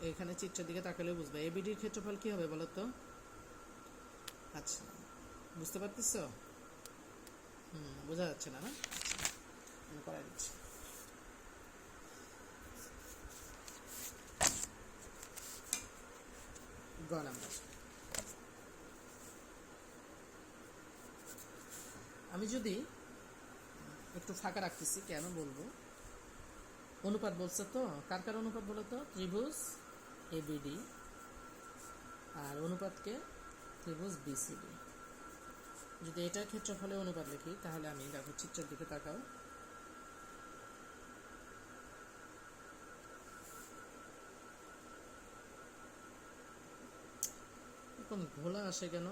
এখানে চিত্রের দিকে তাকালেও বুঝবে। এবিডির ক্ষেত্রফল কি হবে বলো তো? আচ্ছা, বুঝতে পারতেছ? বোঝা যাচ্ছে না, না? আচ্ছা, আমি করাই দিচ্ছি। গ নাম্বার, আমি যদি একটু ফাঁকা রাখতেছি, কেন বলবো? অনুপাত বলছে তো, কার কার অনুপাত বলো তো? ত্রিভুজ এবিডি আর অনুপাতকে ত্রিভুজ বিসিডি। যদি এটার ক্ষেত্রফলে অনুপাত লিখি, তাহলে আমি দেখো চিত্রের দিকে তাকাও, এরকম ঘোলা আসে কেন?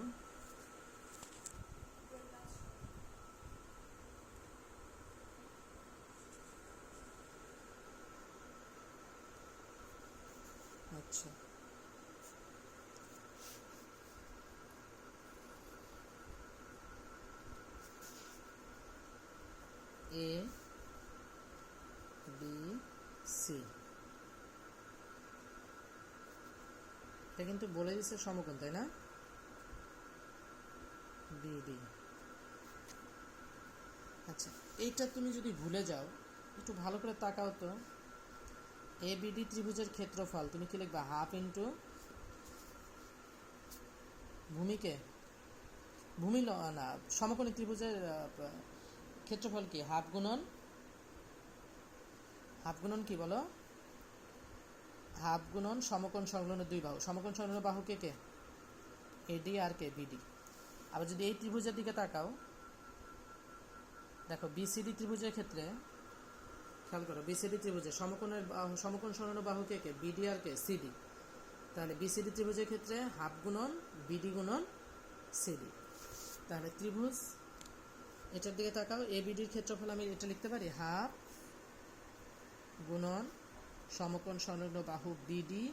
আচ্ছা, এ বি সি, এটা কিন্তু বলে দিচ্ছে সমকোণ, তাই না? বিডি। আচ্ছা, এইটা তুমি যদি ভুলে যাও, একটু ভালো করে তাকাও তো। এ বিডি ত্রিভুজের ক্ষেত্রফল তুমি কি লিখবা? হাফ ইন্টু ভূমিকে ভূমি না, সমকোণী ত্রিভুজের ক্ষেত্রফল কি? হাফ গুণন কি বলো? হাফ গুণন সমকোণ সংলগ্ন দুই বাহু। সমকোণ সংলগ্ন বাহু কে কে? এডি আর কে? বিডি। আবার যদি এই ত্রিভুজের দিকে তাকাও, দেখো বিসিডি ত্রিভুজের ক্ষেত্রে খেয়াল করো, বিসিডি ত্রিভুজের সমকোণ সংলগ্ন বাহু কে কে? বিডি আর কে? সিডি। তাহলে বিসিডি ত্রিভুজের ক্ষেত্রে হাফ গুণন বিডি গুণন সিডি। তাহলে ত্রিভুজ এটার দিকে তাকাও, এবিডির ক্ষেত্রফল আমি এটা লিখতে পারি হাফ গুণন সমকোণ সংলগ্ন বাহু বিডি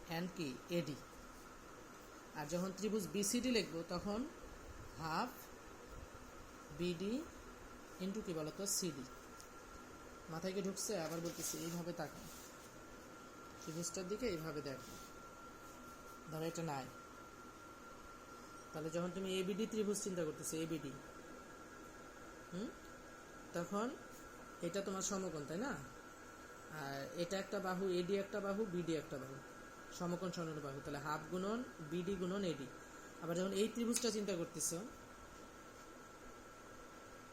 অ্যান্ড কি? এডি। আর যখন ত্রিভুজ বিসিডি লিখবো, তখন হাফ বিডি ইন্টু কি বলতো? সিডি। মাথায় কি ঢুকছে? আবার বলতেছি, এইভাবে তাকাও ত্রিভুজটার দিকে, এইভাবে দেখো। ধরো এটা নাই, তাহলে যখন তুমি এবিডি ত্রিভুজ চিন্তা করতেছো, এবিডি, তখন এটা তোমার সমকোণ, তাই না? আর এটা একটা বাহু, এডি একটা বাহু, বিডি একটা বাহু, সমকোণ সংলগ্ন বাহু। তাহলে হাফ গুণন বিডি গুণন এডি। আবার যখন এই ত্রিভুজটা চিন্তা করতেছো,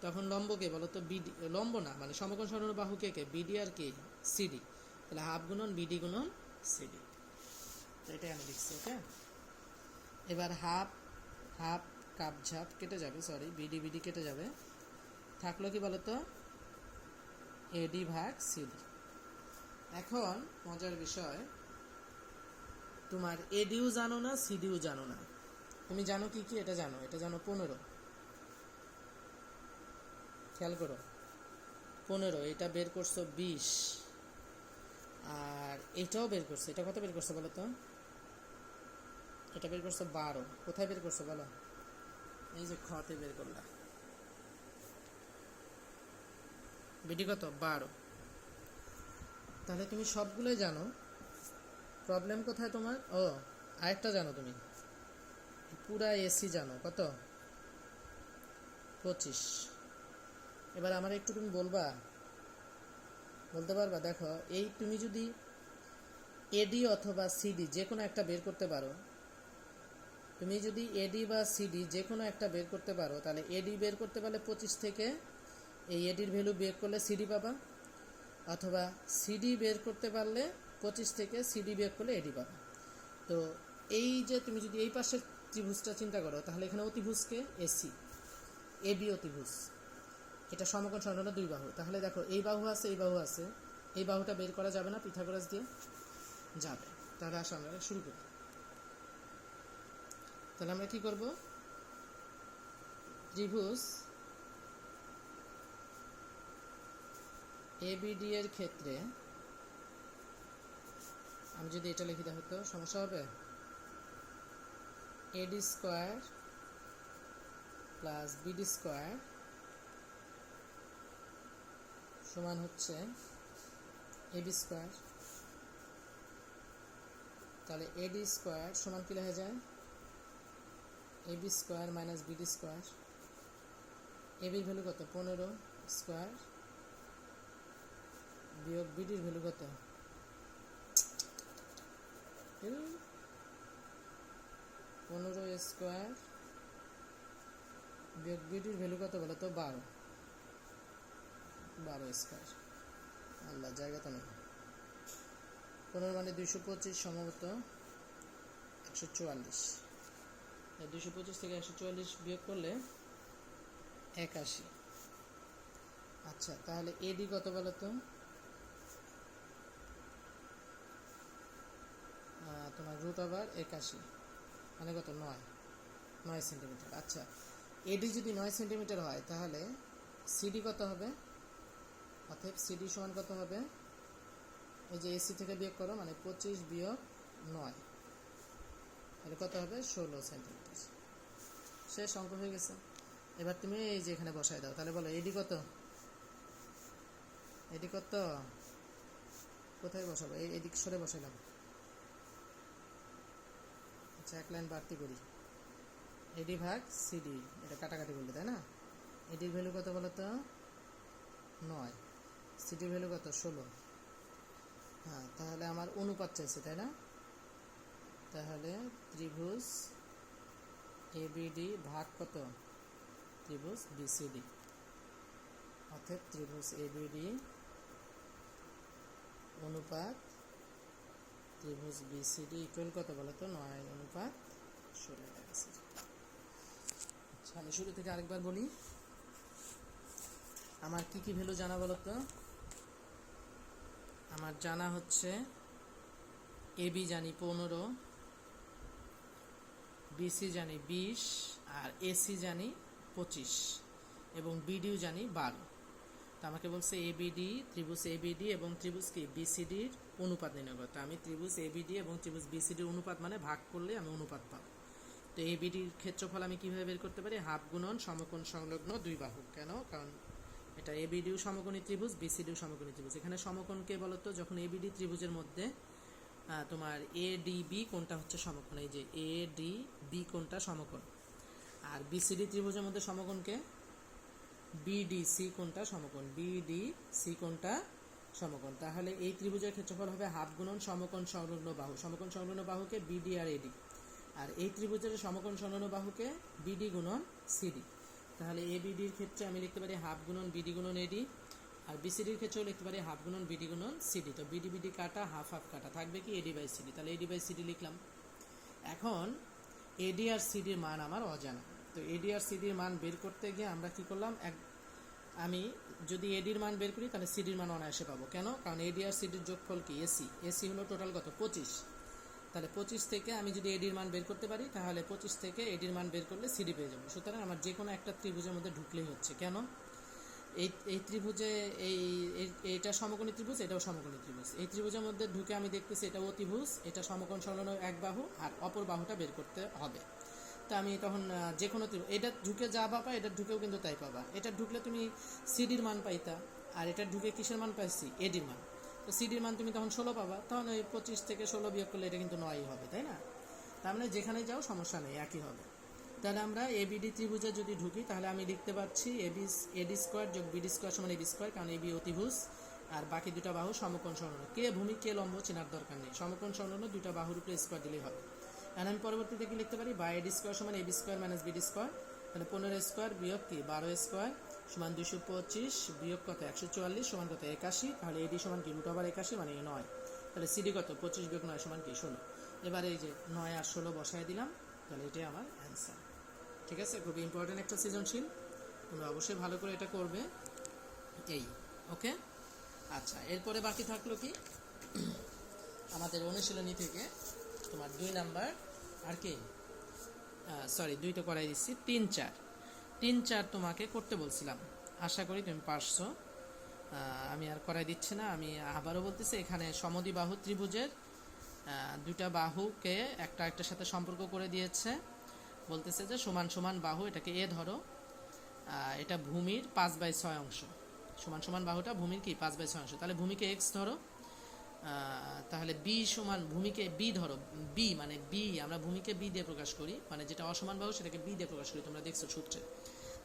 তখন লম্ব কে বলো তো? বিডি। লম্ব না, মানে সমকোণ সংলগ্ন বাহু কে কে? বিডি আর কে? সিডি। তাহলে হাফ গুণন বিডি গুণন সিডি। তো এটাই আমি লিখছি। ওকে, এবার হাফ হাফ কাপ ঝাপ কেটে যাবে, সরি, বিডি বিডি কেটে যাবে, থাকলো কি বলতো? এডি ভাগ সিডি। এখন মজার বিষয়, তোমার এডিও জানো না, সিডিও জানো না। তুমি জানো কি কি? এটা জানো, এটা জানো 15। খেয়াল করো, 15, এটা বের করছো 20, আর এটাও বের করছো। এটা কত বের করছো বলো তো? এটা বের করছো 12। কোথায় বের করছো বলো? এই যে খতে বের করলা। বিডি কত? 12। তাহলে তুমি সবগুলোই জানো, প্রবলেম কোথায় তোমার? ও, আরেকটা জানো তুমি, পুরা এসি জানো কত? 25। এবার আমার একটু তুমি বলতে পারবা? দেখো, এই তুমি যদি এডি অথবা সিডি যে কোনো একটা বের করতে পারো, তুমি যদি এডি বা সিডি যে কোনো একটা বের করতে পারো, তাহলে এডি বের করতে পারলে 25 থেকে এই এডির ভ্যালু বের করলে সিডি পাবা, অথবা সিডি বের করতে পারলে 25 থেকে সিডি বের করলে এডি পাবা। তো এই যে তুমি যদি এই পাশের ত্রিভুজটা চিন্তা করো, তাহলে এখানে অতিভুজকে এসি, এবি অতিভুজ, এটা সমকোণ সংলগ্ন দুই বাহু। তাহলে দেখো, এই বাহু আছে, এই বাহু আছে, এই বাহুটা বের করা যাবে না পিথাগোরাস দিয়ে? যাবে। তাহলে আসো আমরা শুরু করি। তাহলে আমরা কি করব? ত্রিভুজ এবিডি এর ক্ষেত্রে আমি যদি এটা লিখি হতো সমস্যা হবে? এডি স্কোয়ার প্লাস বিডি স্কোয়ার সমান হচ্ছে এবি স্কোয়ার। তাহলে এডি স্কোয়ার সমান কি লেখা যায়? AB square minus BD square. এবির ভ্যালু কত? 15 স্কোয়ার বিয়োগ বিডির ভ্যালু কত? 15 স্কোয়ার বিয়োগ বিডির ভ্যালু কত বলো তো? 12 স্কোয়ার। আল্লাহ, জায়গা তো নেই। 15 মানে 225, সম্ভবত 144। 225 থেকে 144 বিয়োগ করলে 81। আচ্ছা, তাহলে এডি কত বলো তো? তোমার √81 মানে কত? 9 সেন্টিমিটার। আচ্ছা, এডি যদি 9 সেন্টিমিটার হয়, তাহলে সিডি কত হবে? অতএব সিডি সমান কত হবে? এই যে এসি থেকে বিয়োগ করো, মানে 25 বিয়োগ 9, তাহলে কত হবে? 16 সেন্টিমিটার। শেষ, অঙ্ক হয়ে গেছে। এবার তুমি এই যে এখানে বসাই দাও। তাহলে বলো এডি কত? এডি কত? কোথায় বসাবো? এদিক সরে বসাইলাম। আচ্ছা, এক লাইন বাড়তি করি। এডি ভাগ সিডি, এটা কাটাকাটি করলে, তাই না? এডির ভ্যালু কত বলো তো? 9। সিডির ভ্যালু কত? 16। হ্যাঁ, তাহলে আমার অনুপাত চাইছে, তাই না? তাহলে ত্রিভুজ এবিডি ভাগ কত? ত্রিভুজ বিসিডি। অর্থাৎ ত্রিভুজ এবিডি অনুপাত ত্রিভুজ বিসিডি ইকুয়াল কত বলো তো? 9:16। আচ্ছা, আমি শুরু থেকে আরেকবার বলি। আমার কি কি ভ্যালু জানা বলো তো? আমার জানা হচ্ছে এবি জানি 15, বিসি জানি 20, আর এসি জানি 25, এবং বিডিও জানি 12। তো আমাকে বলছে এবিডি, ত্রিভুজ এবিডি এবং ত্রিভুজ কি বিসিডির অনুপাত নির্ণয় করতে। আমি ত্রিভুজ এবিডি এবং ত্রিভুজ বিসিডির অনুপাত মানে ভাগ করলে আমি অনুপাত পাবো। তো এবিডির ক্ষেত্রফল আমি কিভাবে বের করতে পারি? হাফ গুণন সমকোণ সংলগ্ন দুই বাহু। কেন? কারণ এটা এবিডিও সমকোণী ত্রিভুজ, বিসিডিও সমকোণী ত্রিভুজ। এখানে সমকোণকে বলতো যখন এবিডি ত্রিভুজের মধ্যে তোমার এডিবি কোণটা হচ্ছে সমকোণ, এই যে এডিবি কোণটা সমকোণ, আর বিসিডি ত্রিভুজের মধ্যে সমকোণকে বিডিসি কোণটা সমকোণ, বিডিসি কোণটা সমকোণ। তাহলে এই ত্রিভুজের ক্ষেত্রফল হবে হাফ গুণন সমকোণ সংলগ্ন বাহু। সমকোণ সংলগ্ন বাহুকে বিডি আর এডি, আর এই ত্রিভুজের সমকোণ সংলগ্ন বাহুকে বিডি গুণন সিডি। তাহলে এবিডির ক্ষেত্রে আমি লিখতে পারি হাফ গুণন বিডি গুণন এডি, আর বিসিডির ক্ষেত্রেও লিখতে পারি হাফ গুণন বিডি গুণন সিডি। তো বিডি বিডি কাটা, হাফ হাফ কাটা, থাকবে কি এডি বাই সিডি। তাহলে এডি বাই সিডি লিখলাম। এখন এডি আর সিডির মান আমার অজানা। তো এডি আর সিডির মান বের করতে গিয়ে আমরা কি করলাম? আমি যদি এডির মান বের করি, তাহলে সিডির মান অনায়াসে পাবো। কেন? কারণ এডি আর সিডির যোগফল কি? এসি। এসি হলো টোটাল কত? 25। তাহলে 25 থেকে আমি যদি এডির মান বের করতে পারি, তাহলে 25 থেকে এডির মান বের করলে সিডি পেয়ে যাবো। সুতরাং আমার যে কোনো একটা ত্রিভুজের মধ্যে ঢুকলেই হচ্ছে। কেন? এই ত্রিভুজে এইটা সমকোণী ত্রিভুজ, এটাও সমকোণী ত্রিভুজ। এই ত্রিভুজের মধ্যে ঢুকে আমি দেখতেছি এটা অতিভুজ, এটা সমকোণ সংলগ্ন এক বাহু, আর অপর বাহুটা বের করতে হবে। তা আমি তখন যে কোনো এটা ঢুকে যা পাবা, এটা ঢুকেও কিন্তু তাই পাবা। এটা ঢুকলে তুমি সিডির মান পাইতা, আর এটা ঢুকে কিসের মান পাইছি? এডির মান। তো সিডির মান তুমি তখন 16 পাবা, তখন ওই 25 থেকে 16 বিয়োগ করলে এটা কিন্তু 9 হবে, তাই না? তার মানে যেখানেই যাও সমস্যা নেই, একই হবে। তাহলে আমরা এবিডি ত্রিভুজে যদি ঢুকি তাহলে আমি লিখতে পারছি এডি স্কোয়ার যোগ বিডি স্কোয়ার সমান এবি স্কোয়ার, কারণ এবি অতিভুজ আর বাকি দুটা বাহু সমকোণ সংলগ্ন। কে ভূমি কে লম্ব চেনার দরকার নেই, সমকোণ সংলগ্ন দুটা বাহুর উপরে স্কোয়ার দিলেই হবে। আর আমি পরবর্তীতে কি লিখতে পারি, বা এডি স্কোয়ার সমান AB square minus BD square, তাহলে 15 স্কোয়ার বিয়োগ কি 12 স্কোয়ার সমান 225 বিয়োগ কত 144 সমান কত 81, তাহলে এডি সমান কি রুট ওভার 81 মানে 9, তাহলে সিডি কত 25 বিয়োগ 9 সমান কি 16। এবারে এই যে 9 আর 16 বসায় দিলাম, তাহলে এটাই আমার অ্যান্সার। ঠিক আছে, খুব ইম্পর্টেন্ট একটা সৃজনশীল, তোমরা অবশ্যই ভালো করে এটা করবে। এই ওকে। আচ্ছা, এরপরে বাকি থাকলো কি আমাদের অনুশীলনী থেকে তোমার 2 নাম্বার আর কি সরি 2 তো করাই দিচ্ছি, 3-4 তোমাকে করতে বলছিলাম, আশা করি তুমি পারছো। আমি আর করাই দিচ্ছি না, আমি আবারও বলতেছি, এখানে সমদ্বিবাহু ত্রিভুজের দুটা বাহুকে একটা একটার সাথে সম্পর্ক করে দিয়েছে, বলতেছে যে সমান সমান বাহু, এটাকে এ ধরো, এটা ভূমির 5/6 অংশ, সমান সমান বাহুটা ভূমির কি 5/6 অংশ, তাহলে ভূমিকে এক্স ধরো, তাহলে বি সমান ভূমিকে বি ধরো, বি মানে বি আমরা ভূমিকে বি দিয়ে প্রকাশ করি, মানে যেটা অসমান বাহু সেটাকে বি দিয়ে প্রকাশ করি, তোমরা দেখছো সূত্রে।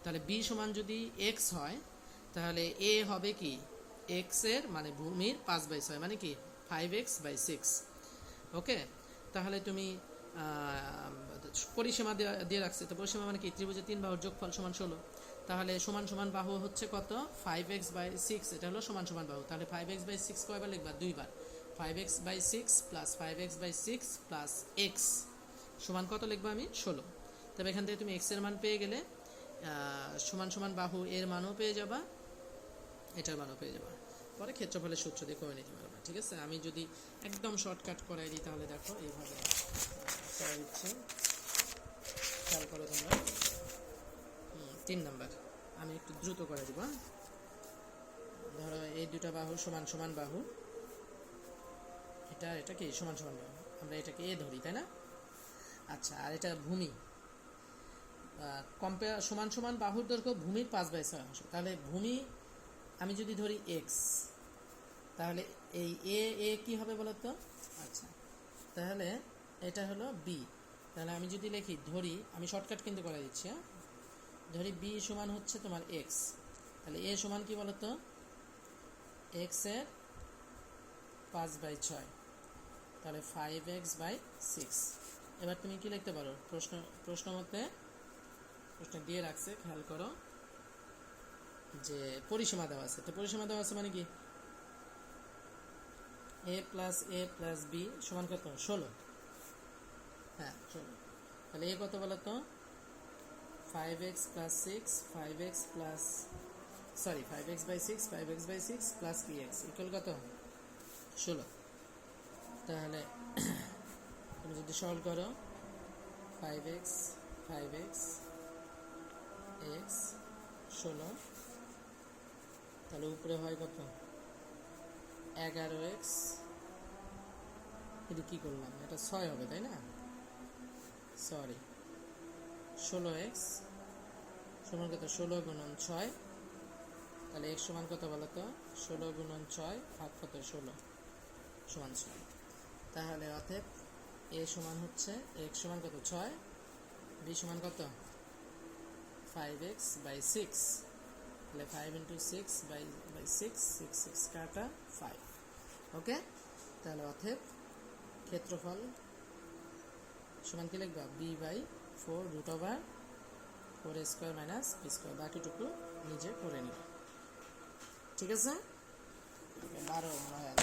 তাহলে বি সমান যদি এক্স হয় তাহলে এ হবে কি এক্স এর মানে ভূমির 5/6 মানে কি 5x/6। ওকে, তাহলে তুমি পরিসীমা দিয়ে রাখছে, তো পরিসীমা মানে কি ত্রিভুজের 3 বাহুর যোগফল সমান 16, তাহলে সমান সমান বাহু হচ্ছে কত 5x/6, এটা হলো সমান সমান বাহু, তাহলে 5x/6 কয়বার লিখবা 2 বার, 5x/6 plus 5x/6 plus x সমান কত লিখবা আমি 16। তবে এখান থেকে তুমি x এর মান পেয়ে গেলে সমান সমান বাহু এর মানও পেয়ে যাবা, এটার মানও পেয়ে যাবা, পরে ক্ষেত্রফলের সূত্র দিয়ে করে নিতে পারবা। ঠিক আছে, আমি যদি একদম শর্টকাট করাই দিই তাহলে দেখো এইভাবে করা দিচ্ছি, খেয়াল করো তোমরা। 3 নাম্বার আমি একটু দ্রুত করে দিব। ধরো এই দুটা বাহু সমান সমান বাহু, এটা কি সমান সমান বাহু, আমরা এটাকে এ ধরি তাই না। আচ্ছা, আর এটা ভূমি, কম্পেয়ার সমান সমান বাহুর দৈর্ঘ্য ভূমির 5/6 অংশ, তাহলে ভূমি আমি যদি ধরি এক্স, তাহলে এই এ কি হবে বলতো। আচ্ছা, তাহলে এটা হলো বি, তাহলে আমি যদি লিখি ধরি, আমি শর্টকাট কিন্তু করে দিচ্ছি, ধরি বি সমান হচ্ছে তোমার এক্স, তাহলে এ সমান কি বলতো এক্স এর 5/6, তাহলে 5x/6। এবার তুমি কি লিখতে পারো, প্রশ্ন মতে প্রশ্ন দিয়ে রাখছে, খেয়াল করো যে পরিসীমা দেওয়া আছে, তো পরিসীমা দেওয়া আছে মানে কি a প্লাস বি সমান কত 16, হ্যাঁ 16, তাহলে এ কত বলো তো 5x/6 5x/6 plus px equal কত 16। তাহলে তুমি যদি সলভ করো 5x x 16, তাহলে উপরে হয় কত 11x, এটা কি করলাম, এটা 6 হবে তাই না, সরি 16x সমান কত 16 গুণন 6, তাহলে x সমান কত বলো তো 16 গুণন 6 ভাগ কত 16 সমান 6, তাহলে অতএব a সমান হচ্ছে x সমান কত 6, b সমান কত 5x/6, তাহলে 5 × 6/6 6 কাটা 5। ওকে, তাহলে অতএব ক্ষেত্রফল সমান কি লিখবা b/4 root over 4a² minus b², বাকিটুকু নিজে করে নিবা। ঠিক আছে, 12 মনে হয়।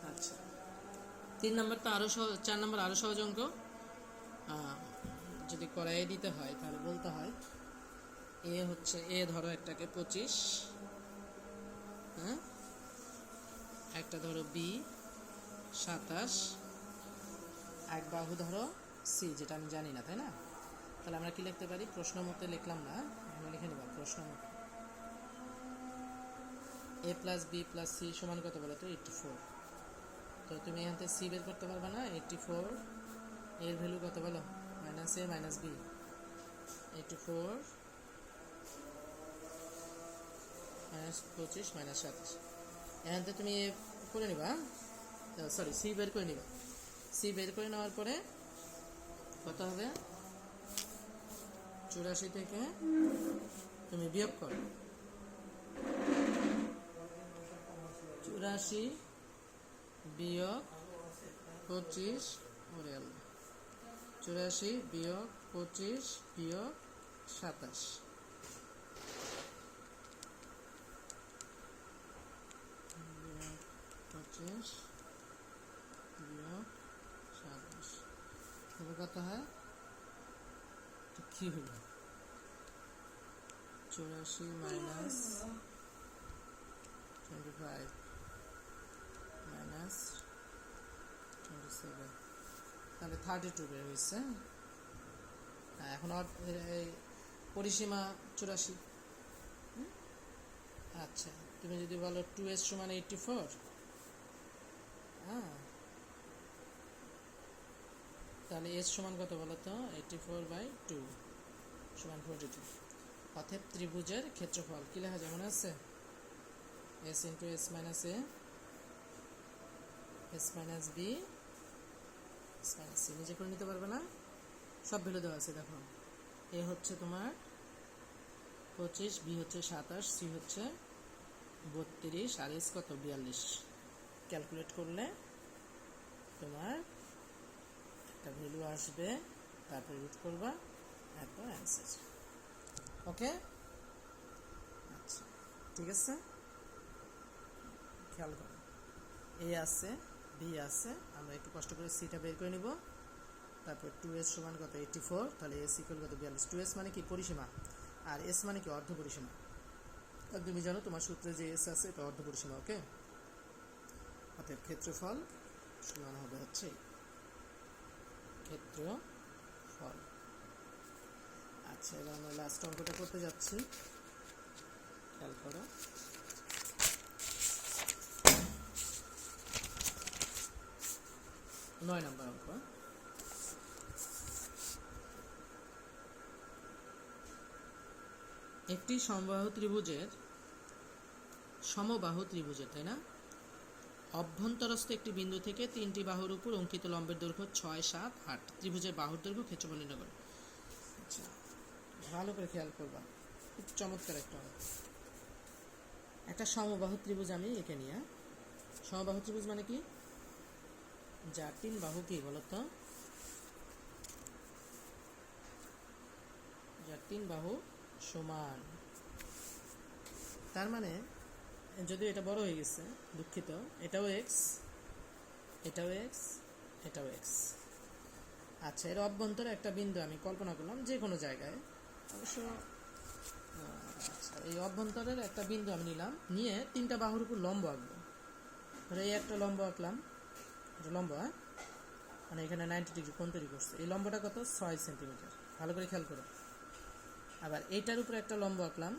আচ্ছা, 3 নম্বর তো আরও সহজ, 4 নম্বর আরও সহজ অঙ্ক, যদি করাই দিতে হয় তাহলে বলতে হয় এ হচ্ছে এ ধরো একটাকে 25, হ্যাঁ একটা ধরো বি 27, এক বাহু ধরো সি, যেটা আমি জানি না তাই না, তাহলে আমরা কি লিখতে পারি, প্রশ্ন মতে লিখলাম না, আমরা লিখে নেব প্রশ্ন মতে a plus b plus c সমান কত বলো তো 84, তো তুমি এখান থেকে সি বের করতে পারবে না, 84 এর ভ্যালু কত বলো মাইনাস এ মাইনাস বি, 84 মাইনাস 25 মাইনাস 27, এখান থেকে তুমি করে নিবা, সরি সি বের করে নিবা, সি বের করে নেওয়ার পরে কত হবে 84 থেকে তুমি বিয়োগ করো, 84 বিয়োগ 25, ওরে আল্লাহ, 84 বিয়োগ 25 বিয়োগ 27, বিয়োগ 25 বিয়োগ 27, তবে কত হয়? কি হলো? 84 মাইনাস 25 মাইনাস 27, তাহলে 32 বের হয়েছে। এখন পরিসীমা 84। আচ্ছা, তুমি যদি বলো 2s সমান 84, হ্যাঁ, তাহলে s সমান কত বলো তো? 84/2 সমান 42। অতএব ত্রিভুজের ক্ষেত্রফল কি লেখা যায় মনে আছে? s into s minus a, s minus b, s minus c। নিজে করে নিতে পারবে না? সব ভ্যালু দেওয়া আছে, দেখো। a হচ্ছে তোমার 25, b হচ্ছে 27, c হচ্ছে 32, আর s কত? 42। ক্যালকুলেট করলে তোমার একটা ভ্যালু আসবে, তারপরে রুট করবা, এরপর অ্যান্সার। ওকে, আচ্ছা, ঠিক আছে, খেয়াল করো। এ আছে, বি আছে, আমরা একটু কষ্ট করে সিটা বের করে নিব। তারপর 2s সমান কত? 84, তাহলে s ইকুয়াল কত? 42। 2s মানে কি? পরিসীমা। আর s মানে কি? অর্ধ পরিসীমা। আর তুমি জানো তোমার সূত্রে যে s আছে এটা অর্ধ পরিসীমা। ওকে, অতএব ক্ষেত্রফল সমান হবে হচ্ছে ক্ষেত্রফল। আচ্ছা, এবার আমরা লাস্ট অঙ্কটা করতে যাচ্ছি, খেয়াল করো। নয় নম্বর অঙ্ক। একটি সমবাহু ত্রিভুজের, তাই না, অভ্যন্তরস্থ একটি বিন্দু থেকে 3টি বাহুর উপর অঙ্কিত লম্বের দৈর্ঘ্য 6, 7, 8। ত্রিভুজের বাহুর দৈর্ঘ্য ক্ষেত্রফল নির্ণয় করো। আচ্ছা, ভালো করে খেয়াল করবা, খুব চমৎকার একটা অঙ্ক। একটা সমবাহু ত্রিভুজ আমি এঁকে নিয়ে, সমবাহু ত্রিভুজ মানে কি? যার 3 বাহু কি বলতো? যার 3 বাহু সমান। তার মানে যদি এটা বড় হয়ে গেছে, দুঃখিত, এটাও এক্স, এটাও এক্স, এটাও এক্স। আচ্ছা, এর অভ্যন্তরে একটা বিন্দু আমি কল্পনা করলাম যে কোনো জায়গায়, অবশ্য। আচ্ছা, এই অভ্যন্তরের একটা বিন্দু আমি নিলাম, নিয়ে 3টা বাহুর উপর লম্ব আঁকবো। এই একটা লম্ব আঁকলাম, এটা লম্ব, হ্যাঁ, মানে এখানে 90 ডিগ্রি কোণ তৈরি করছে। এই লম্বটা কত? 6 সেন্টিমিটার। ভালো করে খেয়াল করো। আবার এইটার উপরে একটা লম্ব আঁকলাম,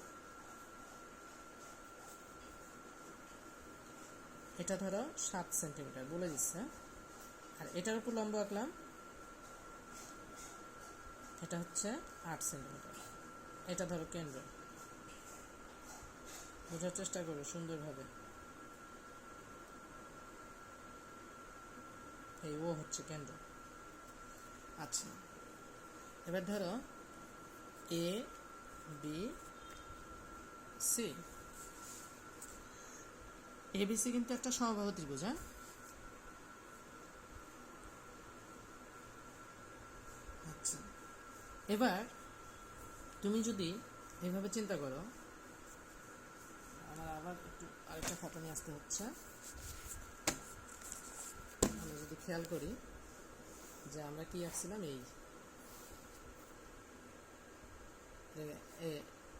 এটা ধরো 7 সেন্টিমিটার বলে দিচ্ছে। আর এটার উপর লম্ব আঁকলাম, এটা হচ্ছে 8 সেন্টিমিটার। এটা ধরো কেন্দ্র। বোঝার চেষ্টা করো সুন্দরভাবে। এই ও হচ্ছে কেন্দ্র। আচ্ছা, এবার ধরো এ, বি, সি। এবিসি কিন্তু একটা সমবাহু ত্রিভুজ, হ্যাঁ। আচ্ছা, এবার তুমি যদি এইভাবে চিন্তা করো, আমার আবার একটু আরেকটা খাতা নিয়ে আসতে হচ্ছে। আমরা যদি খেয়াল করি যে আমরা কি আঁকছিলাম,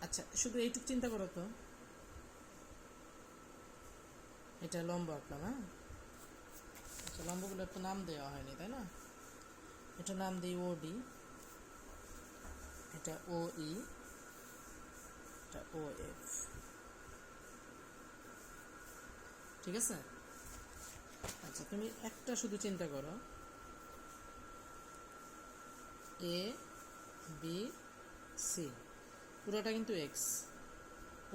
আচ্ছা, শুধু এইটুকু চিন্তা করো তো, এটা লম্ব আঁকলাম, হ্যাঁ। আচ্ছা, লম্বগুলোর তো নাম দেওয়া হয়নি, তাই না? এটা নাম দিই ওডি, এটা ও ই, এটা ও এফ। ঠিক আছে? আচ্ছা, তুমি একটা শুধু চিন্তা করো, এ, বি, সি, পুরোটা কিন্তু এক্স,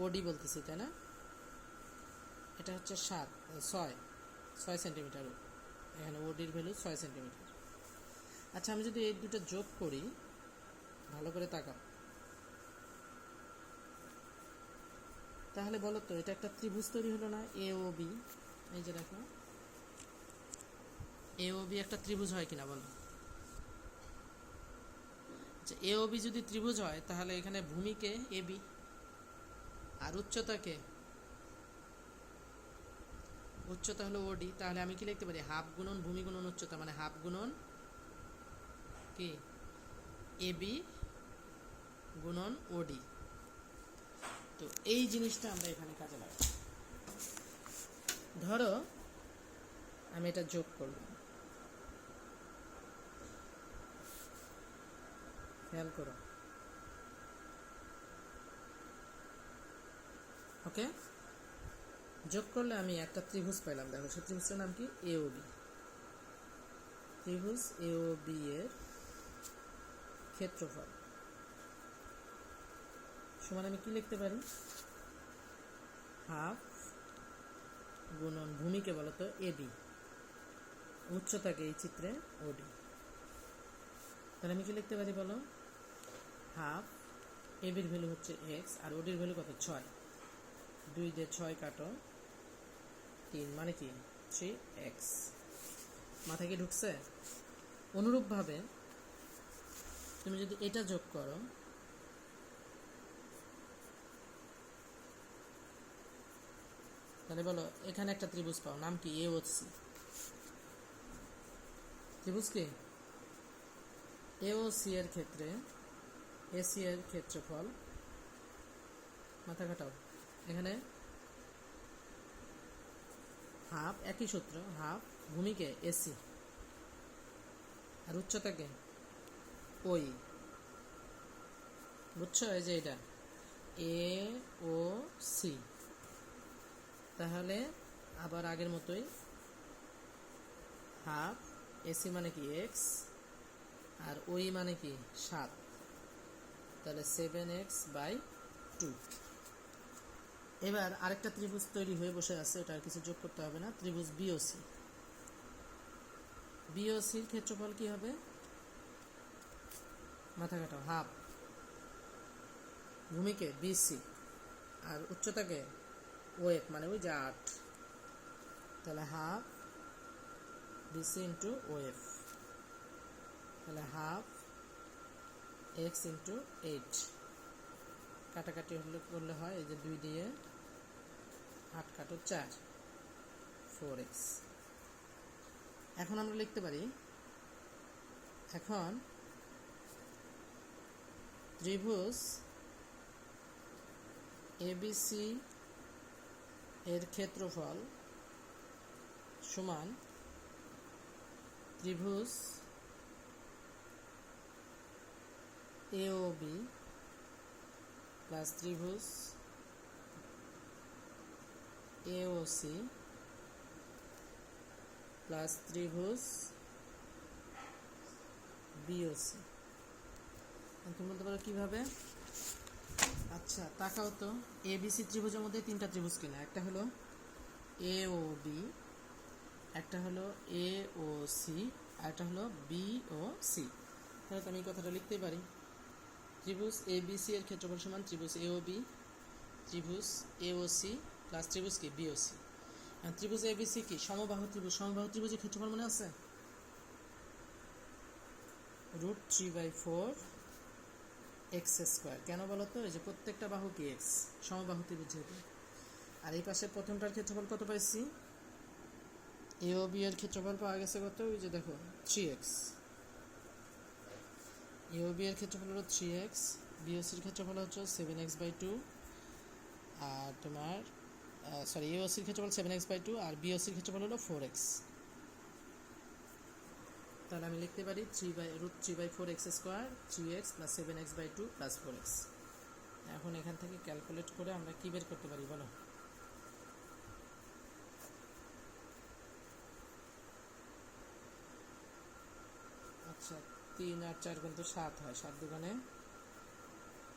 ওডি বলতেছি, তাই না? এটা হচ্ছে 6 সেন্টিমিটার, এখানে ওডির ভ্যালু 6 সেন্টিমিটার। আচ্ছা, আমি যদি এই দুটো যোগ করি, ভালো করে তাকাও, তাহলে বলো তো এটা একটা ত্রিভুজ তৈরি হলো না, এ ও বি। এই যে দেখো, এ ও বি একটা ত্রিভুজ হয় কিনা বলো। এ ও বি যদি ত্রিভুজ হয় তাহলে এখানে ভূমিকে এ বি আর উচ্চতাকে, উচ্চতা হলো ওডি। তাহলে আমি কি লিখতে পারি, হাফ গুণন ভূমি গুণন উচ্চতা, মানে হাফ গুণন কি এ বি গুণন ওডি। তো এই জিনিসটা আমরা এখানে কাজে লাগাবো। ধরো আমি এটা যোগ করব, খেয়াল করো, ওকে। যোগ করলে আমি একটা ত্রিভুজ পাইলাম। দেখো সেই ত্রিভুজটার নাম কি, এ ও বি। ত্রিভুজ এ ও বি এর ক্ষেত্রফল সমান আমি কি লিখতে পারি, হাফ গুণন ভূমিকে বলতো এ বি, উচ্চতাকে এই চিত্রে ওডি। তাহলে আমি কি লিখতে পারি বলো, হাফ এ বির ভ্যালু হচ্ছে এক্স আর ওডির ভ্যালু কত, 6। 2 দিয়ে 6 কাটো, 3 মানে কি 3x। মাথায় কি ঢুকছে? অনুরূপভাবে তুমি যদি এটা যোগ করো, তাহলে বলো এখানে একটা ত্রিভুজ পাও, নাম কি, এ ও সি। ত্রিভুজ কি, এ ও সি এর ক্ষেত্রে এসি এর ক্ষেত্রফল, মাথা কাটাও, এখানে হাফ, একই সূত্র, হাফ ভূমিকে এসি আর উচ্চতাকে ওই, বুঝছো? এই যে এটা এ ও সি। তাহলে আবার আগের মতোই, হাফ এসি মানে কি এক্স আর ওই মানে কি 7, তাহলে 7x/2। এবার আরেকটা ত্রিভুজ তৈরি হয়ে বসে আছে, ওটা আর কিছু যোগ করতে হবে না, ত্রিভুজ বিওসি। বিওসির ক্ষেত্রফল কি হবে, মাথা কাটাও, হাফ ভূমিকে বিসি আর উচ্চতাকে ওএফ মানে ওই যে 8, তাহলে হাফ বিসি ইন্টু ওএফ, তাহলে হাফ এক্স ইন্টু 8। কাটাকাটি হলে করলে হয়, এই যে 2 দিয়ে 8 কাটো 4, 4x। এখন আমরা লিখতে পারি, এখন ত্রিভুজ এবিসি এর ক্ষেত্রফল সমান ত্রিভুজ এওবি প্লাস ত্রিভুজ এওসি প্লাস ত্রিভুজ বিওসি। তুমি বলতে পারো কিভাবে? আচ্ছা তাকাও তো, এবিসি ত্রিভুজের মধ্যে 3টা ত্রিভুজ কিনা, একটা হলো এওবি, একটা হলো এওসি, আর একটা হলো বিওসি। তাহলে তো আমি এই কথাটা লিখতেই পারি, ত্রিভুজ এবিসি এর ক্ষেত্রফল সমান ত্রিভুজ এওবি ত্রিভুজ এওসি প্লাস ত্রিভুজ কি বিওসি। ত্রিভুজ এবিসি কি সমবাহু ত্রিভুজ, সমবাহু ত্রিভুজের ক্ষেত্রফল মনে আছে, √3/4 x²। কেন বলো তো, এই যে প্রত্যেকটা বাহু কি এক্স, সমবাহু ত্রিভুজ যেহেতু। আর এই পাশে প্রথমটার ক্ষেত্রফল কত পাইছি, এওবি এর ক্ষেত্রফল পাওয়া গেছে কত, ওই যে দেখো 3x। এওবি এর ক্ষেত্রফল হলো 3x, বিওসির ক্ষেত্রফল হচ্ছে 7x/2, আর তোমার সরি এওসির ক্ষেত্রফল 7x/2 আর বিওসির ক্ষেত্রফল হলো 4x। তাহলে আমি লিখতে পারি √3/4 x² 3x plus 7x/2 plus 4x। এখন এখান থেকে ক্যালকুলেট করে আমরা কি বের করতে পারি বলো, আচ্ছা 3 আর 4 কিন্তু 7 হয়, 7 দুগুণে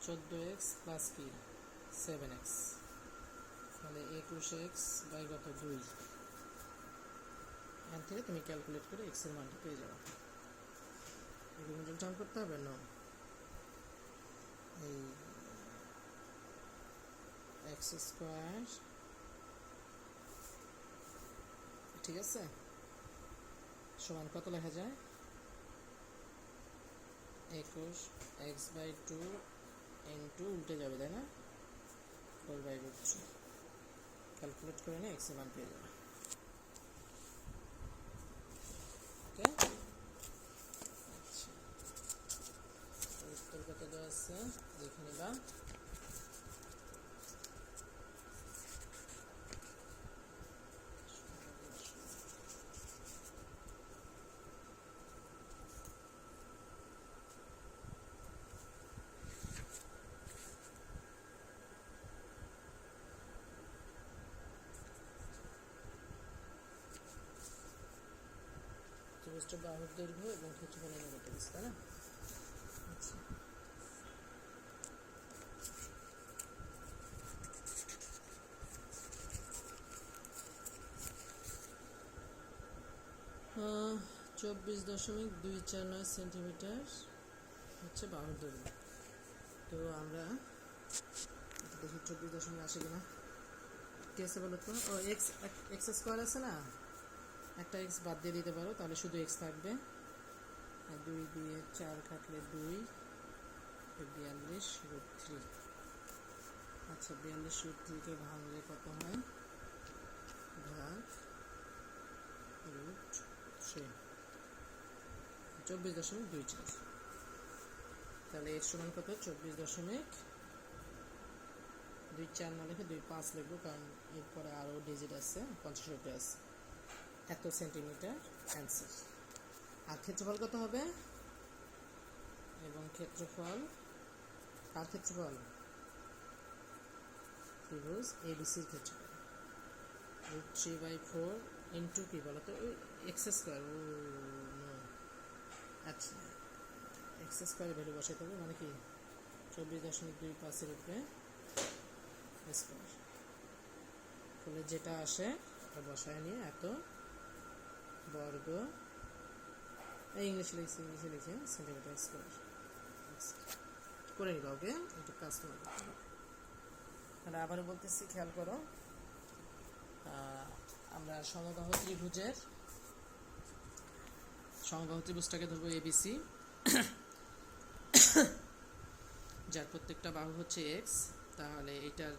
14x প্লাস কি 7x, তাহলে 21x/2। এখান থেকে তুমি ক্যালকুলেট করে x এর মানটা পেয়ে যাবে। এগুলো টার্ম করতে হবে না, এই এক্স স্কোয়ার, ঠিক আছে, সমান কত লেখা যায়? 21 x/2 ইন্টু উল্টে যাবে, তাই না, 4/3। ক্যালকুলেট করে নিয়ে এক্স এর মান পেয়ে যাবে। ওকে, আচ্ছা, উত্তর কত দেওয়া আছে দেখে নিবা। চতুর্ভুজটা বাহুর দৈর্ঘ্য এবং ক্ষেত্রফল নির্ণয় করতে গেছে, তাই না? আচ্ছা, আহ, 24.249 সেন্টিমিটার হচ্ছে বাহুর দৈর্ঘ্য। তো আমরা দেখি 24 আসে কিনা। কি আছে বলো তো? ও এক্স, এক্স স্কোয়ার আছে না, একটা এক্স বাদ দিয়ে দিতে পারো, তাহলে শুধু এক্স থাকবে। আর 2 দিয়ে 4 কাটলে 2, 42√3। আচ্ছা, 42√3কে ভাঙলে কত হয়? ভাগ √3, 24.24। তাহলে এর সমান কত? 24.24 না লিখে 25 লিখবো, কারণ এরপরে আরও ডিজিট আছে, 50 আছে। এত সেন্টিমিটার অ্যান্সার। আর ক্ষেত্রফল কত হবে? এবং ক্ষেত্রফল, কার ক্ষেত্রফল? ত্রিভুজ এবিসির ক্ষেত্রফল। √3/4 ইন্টু কি বলো তো? ওই এক্স স্কোয়ার। ও নো, আচ্ছা, এক্স স্কোয়ারের ভ্যালু বসাতে হবে, মানে কি 24.25 উপরে স্কোয়ার করলে যেটা আসে ওটা বসায় নিয়ে এত বর্গ, ইংলিশে লিখে সেন্টিমিটার স্কোয়ার করে নিবা। ওকে, একটু কাজ তোমার করতে হবে। তাহলে আবারও বলতেছি, খেয়াল করো, আমরা সমবাহু ত্রিভুজটাকে ধরবো এবিসি, যার প্রত্যেকটা বাহু হচ্ছে এক্স। তাহলে এটার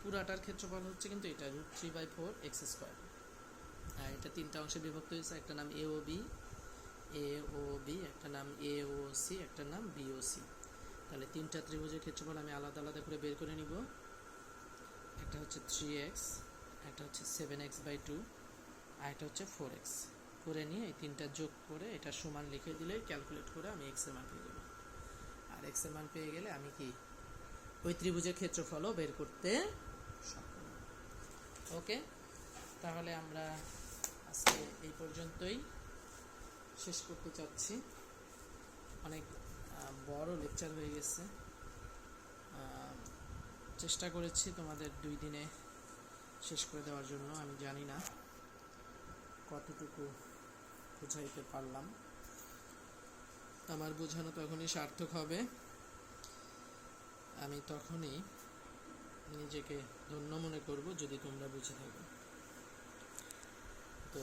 পুরাটার ক্ষেত্রফল হচ্ছে কিন্তু এটা √3/4 এক্স স্কোয়ার। আর এটা তিনটা অংশে বিভক্ত হয়েছে, একটা নাম এওবি, একটা নাম এওসি, একটা নাম বিওসি। তাহলে তিনটা ত্রিভুজের ক্ষেত্রফল আমি আলাদা আলাদা করে বের করে নিব। একটা হচ্ছে 3x, একটা হচ্ছে 7x/2, আর একটা হচ্ছে 4x। করে নিয়ে এই তিনটা যোগ করে এটা সমান লিখে দিলে ক্যালকুলেট করে আমি এক্স এর মান পেয়ে যাব। আর এক্স এর মান পেয়ে গেলে আমি কি ওই ত্রিভুজের ক্ষেত্রফলও বের করতে সক্ষম। ওকে, তাহলে আমরা আজকে এই পর্যন্তই শেষ করতে চাচ্ছি। অনেক বড় লেকচার হয়ে গেছে। চেষ্টা করেছি তোমাদের 2 দিনে শেষ করে দেওয়ার জন্য। আমি জানি না কতটুকু বোঝাইতে পারলাম। আমার বোঝানো তখনই সার্থক হবে, আমি তখনই নিজেকে ধন্য মনে করব যদি তোমরা বুঝে থাকো। তো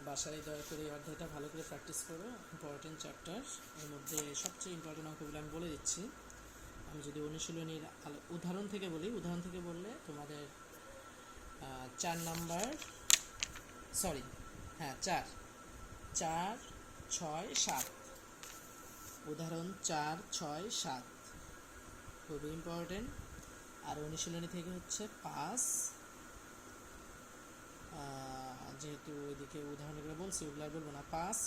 বাসায় দয়া করে এই অধ্যায়টা ভালো করে প্র্যাকটিস করো। ইম্পর্টেন্ট চ্যাপ্টার, এর মধ্যে সবচেয়ে ইম্পর্টেন্ট অঙ্কগুলো আমি বলে দিচ্ছি। আমি যদি অনুশীলনীর উদাহরণ থেকে বললে তোমাদের 4 নাম্বার, সরি, হ্যাঁ 4, 6, 7, উদাহরণ 4, 6, 7 খুবই ইম্পর্টেন্ট। আর অনুশীলনী থেকে হচ্ছে 5, যেহেতু ওইদিকে উদাহরণগুলো বলছি ওগুলো আর বলবো না। 5,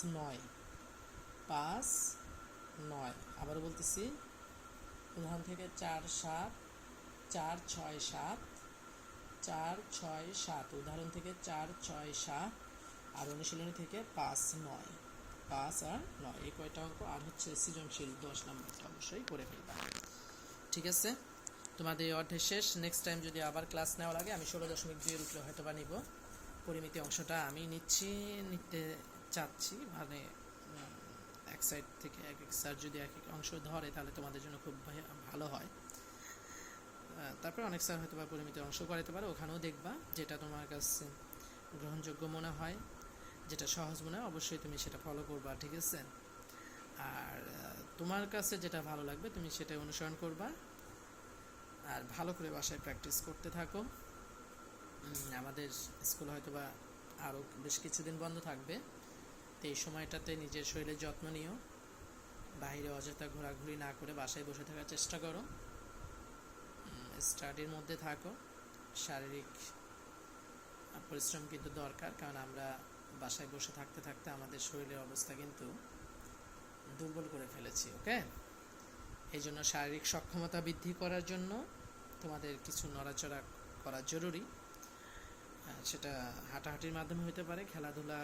9, আবারও বলতেছি, উদাহরণ থেকে 4, 7, 4, 6, 7, 4, 6, 7, উদাহরণ থেকে 4, 6, 7, আর অনুশীলনী থেকে 5, 9, 5 আর 9, এই কয়টা অঙ্ক। আর হচ্ছে সৃজনশীল 10 নম্বরটা অবশ্যই করে ফেলবা। ঠিক আছে, তোমাদের এই অধ্যায় শেষ। নেক্সট টাইম যদি আবার ক্লাস নেওয়া লাগে আমি 16.2 এর উপরে হয়তো বা নিব। পরিমিতি অংশটা আমি নিতে চাচ্ছি, মানে এক সাইড থেকে এক স্যার যদি এক এক অংশ ধরে তাহলে তোমাদের জন্য খুব ভালো হয়। তারপরে অনেক স্যার হয়তো বা পরিমিত অংশ করাতে পারে, ওখানেও দেখবা যেটা তোমার কাছে গ্রহণযোগ্য মনে হয়, যেটা সহজ মনে হয় অবশ্যই তুমি সেটা ফলো করবা, ঠিক আছে? আর তোমার কাছে যেটা ভালো লাগবে তুমি সেটাই অনুসরণ করবা, আর ভালো করে বাসায় প্র্যাকটিস করতে থাকো। আমাদের স্কুল হয়তো বা আরও বেশ কিছুদিন বন্ধ থাকবে, তো এই সময়টাতে নিজের শরীরের যত্ন নিও, বাইরে অযথা ঘোরাঘুরি না করে বাসায় বসে থাকার চেষ্টা করো, স্টাডির মধ্যে থাকো। শারীরিক পরিশ্রম কিন্তু দরকার, কারণ আমরা বাসায় বসে থাকতে থাকতে আমাদের শরীরের অবস্থা কিন্তু দুর্বল করে ফেলেছি। ওকে, এই জন্য শারীরিক সক্ষমতা বৃদ্ধি করার জন্য তোমাদের কিছু নড়াচড়া করা জরুরি। সেটা হাঁটাহাঁটির মাধ্যমে হতে পারে, খেলাধুলা,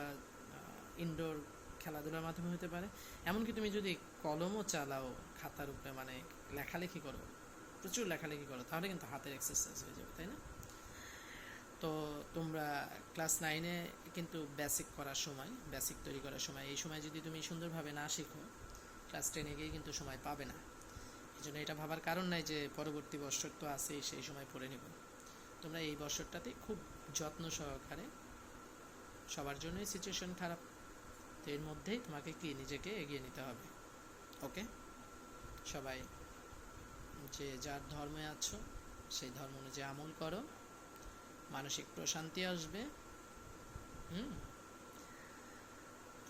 ইনডোর খেলাধুলার মাধ্যমে হতে পারে, এমনকি তুমি যদি কলমও চালাও খাতার উপরে, মানে লেখালেখি করো, প্রচুর লেখালেখি করো, তাহলে কিন্তু হাতের এক্সারসাইজ হয়ে যাবে, তাই না? তো তোমরা ক্লাস 9-এ কিন্তু বেসিক করার সময়, বেসিক তৈরি করার সময়, এই সময় যদি তুমি সুন্দরভাবে না শিখো, ক্লাস 10-এ গিয়ে কিন্তু সময় পাবে না। এই জন্য এটা ভাবার কারণ নাই যে পরবর্তী বছর তো আছেই, সেই সময় পড়ে নিব। তোমরা এই বছরটাতে খুব যত্ন সহকারে, সবার জন্যই সিচুয়েশন খারাপ, তো এর মধ্যেই তোমাকে কি নিজেকে এগিয়ে নিতে হবে। ওকে, সবাই যে যার ধর্মে আছো সেই ধর্ম অনুযায়ী আমল করো, মানসিক প্রশান্তি আসবে।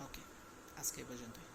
ওকে, আজকে এই পর্যন্তই।